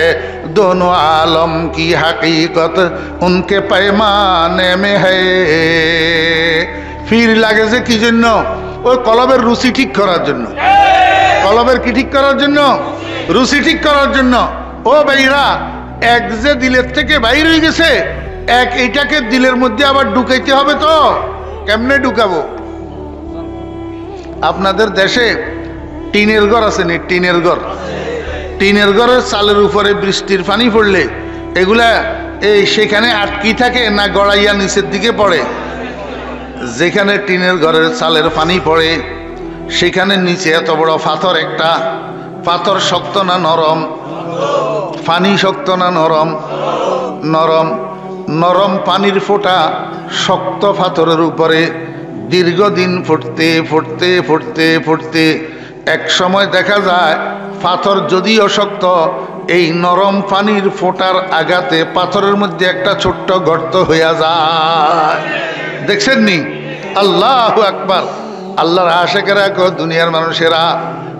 दोनों आलम की हकीकत उनके पैमाने में है। फिर লাগে যে কি জন্য ওই কলবের রুচি ঠিক করার জন্য, কলবের কি ঠিক করার জন্য, রুচি ঠিক করার জন্য। ও ভাইরা এক যে দিলের থেকে বাইর হয়ে গেছে এক এটাকে দিলের মধ্যে আবার ঢুকাইতে হবে। তো কেমনে ঢুকাবো? আপনাদের দেশে টিনের ঘর আছে নি? টিনের ঘর, টিনের ঘরের চালের উপরে বৃষ্টির পানি পড়লে এগুলা এই সেখানে আটকি থাকে না গড়াইয়া নিচের দিকে পড়ে? যেখানে টিনের ঘরের চালের পানি পড়ে সেখানে নিচে এত বড় পাথর একটা, পাথর শক্ত না নরম? পানি শক্ত না নরম? নরম। নরম পানির ফোঁটা শক্ত পাথরের উপরে দীর্ঘদিন ফুটতে ফুটতে ফুটতে ফুটতে এক সময় দেখা যায় পাথর যদিও শক্ত, এই নরম পানির ফোঁটার আঘাতে পাথরের মধ্যে একটা ছোট্ট গর্ত হইয়া যায়। দেখছেন নি? আল্লাহু আকবার। আল্লাহর আশিকেরা, দুনিয়ার মানুষেরা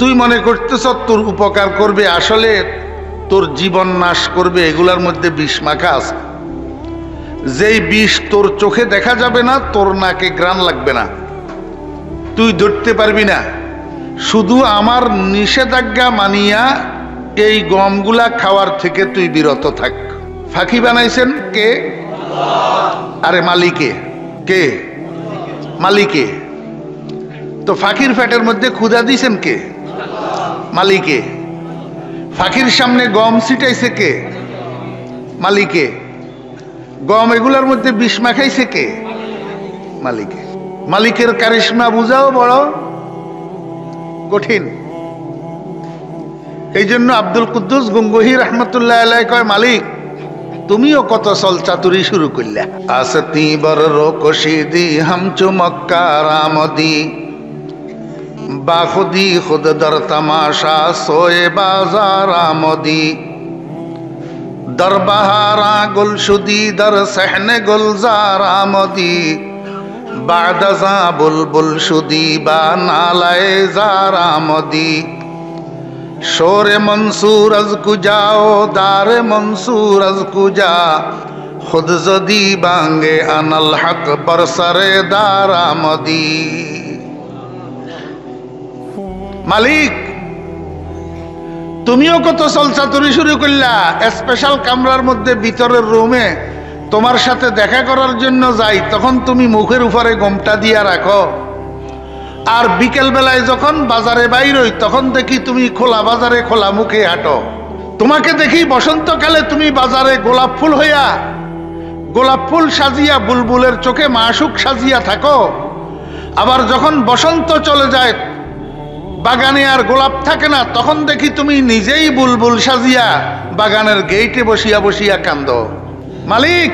তুই মনে করতেছ তোর উপকার করবে, আসলে তোর জীবন নাশ করবে। এগুলার মধ্যে বিষ মাখা আছে। যেই বিষ তোর চোখে দেখা যাবে না, তোর নাকে ঘ্রাণ লাগবে না, তুই ধরতে পারবি না। শুধু আমার নিষেধাজ্ঞা মানিয়া এই গমগুলা খাওয়ার থেকে তুই বিরত থাক। ফাঁকি বানাইছেন কে? আরে মালিকে। কে? মালিকে। তো ফাঁকির পেটের মধ্যে ক্ষুধা দিয়েছেন কে? মালিকে। ফাঁকির সামনে গম ছিটাইছে কে? মালিকে। গম এগুলার মধ্যে বিষ মাখাইছে কে? মালিকে। মালিকের কারিশমা বুঝাও বড় কঠিন। এই জন্য আব্দুল কুদ্দুস গঙ্গোহী রহমতুল্লাহ আলাইহি কয়, মালিক তুমিও কত চল চাতুরি শুরু করলা। আসতি বর রোকশিদি হাম চুমক্কার আমদি বাখুদি খুদ দর তমাশা সোয়ে বাজার আমদি দর বাহারা গুলশুদি দর सहने गुलजार আমদি বাদাজা বুলবুল শুদি বা নালায়ে জার আমদি শোরে মনসুর আজ কুজাও দারে মনসুর আজ কুজা খুদ যদি বাঙ্গে আনাল হক বরসরে দার আমদি। মালিক তুমিও কত চলচাতুরি শুরু করলা। স্পেশাল কামরার মধ্যে ভিতরের রুমে তোমার সাথে দেখা করার জন্য যাই, তখন তুমি মুখের উপরে গমটা দিয়া রাখো। আর বিকেল বেলায় যখন বাজারে বাইর হই, তখন দেখি তুমি খোলা বাজারে খোলা মুখে হাঁটো। তোমাকে দেখি বসন্তকালে তুমি বাজারে গোলাপ ফুল হইয়া, গোলাপ ফুল সাজিয়া বুলবুলের চোখে মাসুক সাজিয়া থাকো। আবার যখন বসন্ত চলে যায়, বাগানে আর গোলাপ থাকে না, তখন দেখি তুমি নিজেই বুলবুল সাজিয়া বাগানের গেইটে বসিয়া বসিয়া কান্দো। মালিক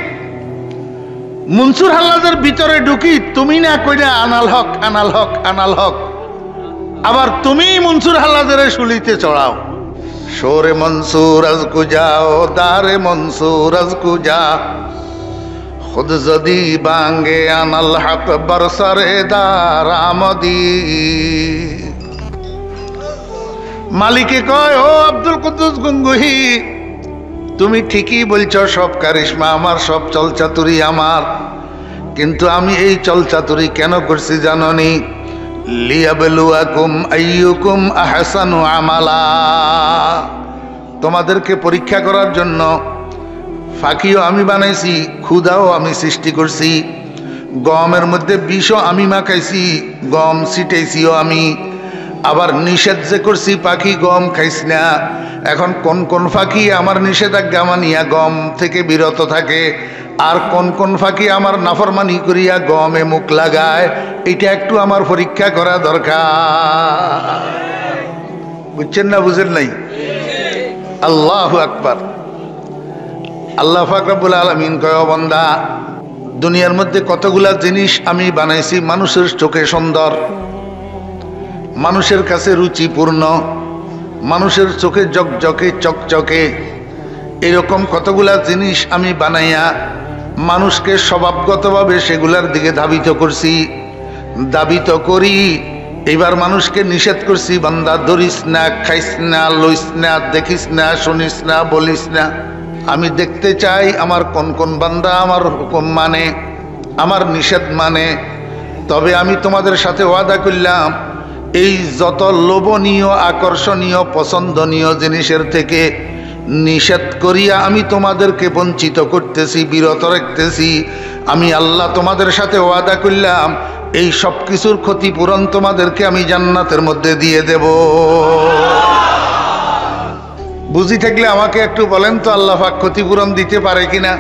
মনসুর হাল্লাজের ভিতরে ঢুকি, তুমি না কইরা আনাল হক আনাল হক আনাল হক, আবার তুমি মনসুর হাল্লাজের শুলিতে চড়াও। শোরে মনসুর আজ কুজাও দারে মনসুর আজ কুজা খুদ যদি বাঙ্গে আনাল হক বরসরে দার আমদি। মালিকে কয়, ও আব্দুল কুদ্দুস গঙ্গোহী, তুমি ঠিকই বলছো, সব কারিশমা আমার, সব চলচাতুরি আমার, কিন্তু আমি এই চলচাতুরি কেন করছি জাননি? লিয়াবলুয়াকুম আইয়ুকুম আহসানু আমালা, তোমাদেরকে পরীক্ষা করার জন্য। ফাঁকিও আমি বানাইছি, ক্ষুধাও আমি সৃষ্টি করছি, গমের মধ্যে বিষও আমি মাখাইছি, গম ছিটাইছিও আমি। আবার নিষেধ যে করছি পাখি গম খাইস না, এখন কোন কোন ফাঁকি আমার নিষেধাজ্ঞা মানিয়া গম থেকে বিরত থাকে, আর কোন কোন ফাঁকি আমার নাফরমানি করিয়া গমে মুখ লাগায়, এটা একটু আমার পরীক্ষা করা দরকার। বুঝছেন না? বুঝেন নাই? আল্লাহু আকবার। আল্লাহ পাক রব্বুল আলামিন কয়, বান্দা দুনিয়ার মধ্যে কতগুলা জিনিস আমি বানাইছি মানুষের চোখে সুন্দর, মানুষের কাছে রুচিপূর্ণ, মানুষের চোখে জকজকে চকচকে, এরকম কতগুলা জিনিস আমি বানাইয়া মানুষকে স্বভাবগতভাবে সেগুলার দিকে ধাবিত করছি। ধাবিত করি, এবার মানুষকে নিষেধ করছি, বান্দা ধরিস না, খাইস না, লইস না, দেখিস না, শুনিস না, বলিস না। আমি দেখতে চাই আমার কোন কোন বান্দা আমার হুকুম মানে, আমার নিষেধ মানে। তবে আমি তোমাদের সাথে ওয়াদা করলাম, এই যত লোভনীয়, আকর্ষণীয়, পছন্দনীয় জিনিসের থেকে নিষেধ করিয়া আমি তোমাদেরকে বঞ্চিত করতেছি, বিরত রাখতেছি। আমি আল্লাহ তোমাদের সাথে ওয়াদা করলাম, এই সব কিছুর ক্ষতিপূরণ তোমাদেরকে আমি জান্নাতের মধ্যে দিয়ে দেব। বুঝি থাকলে আমাকে একটু বলেন তো, আল্লাহ পাক ক্ষতিপূরণ দিতে পারে কিনা?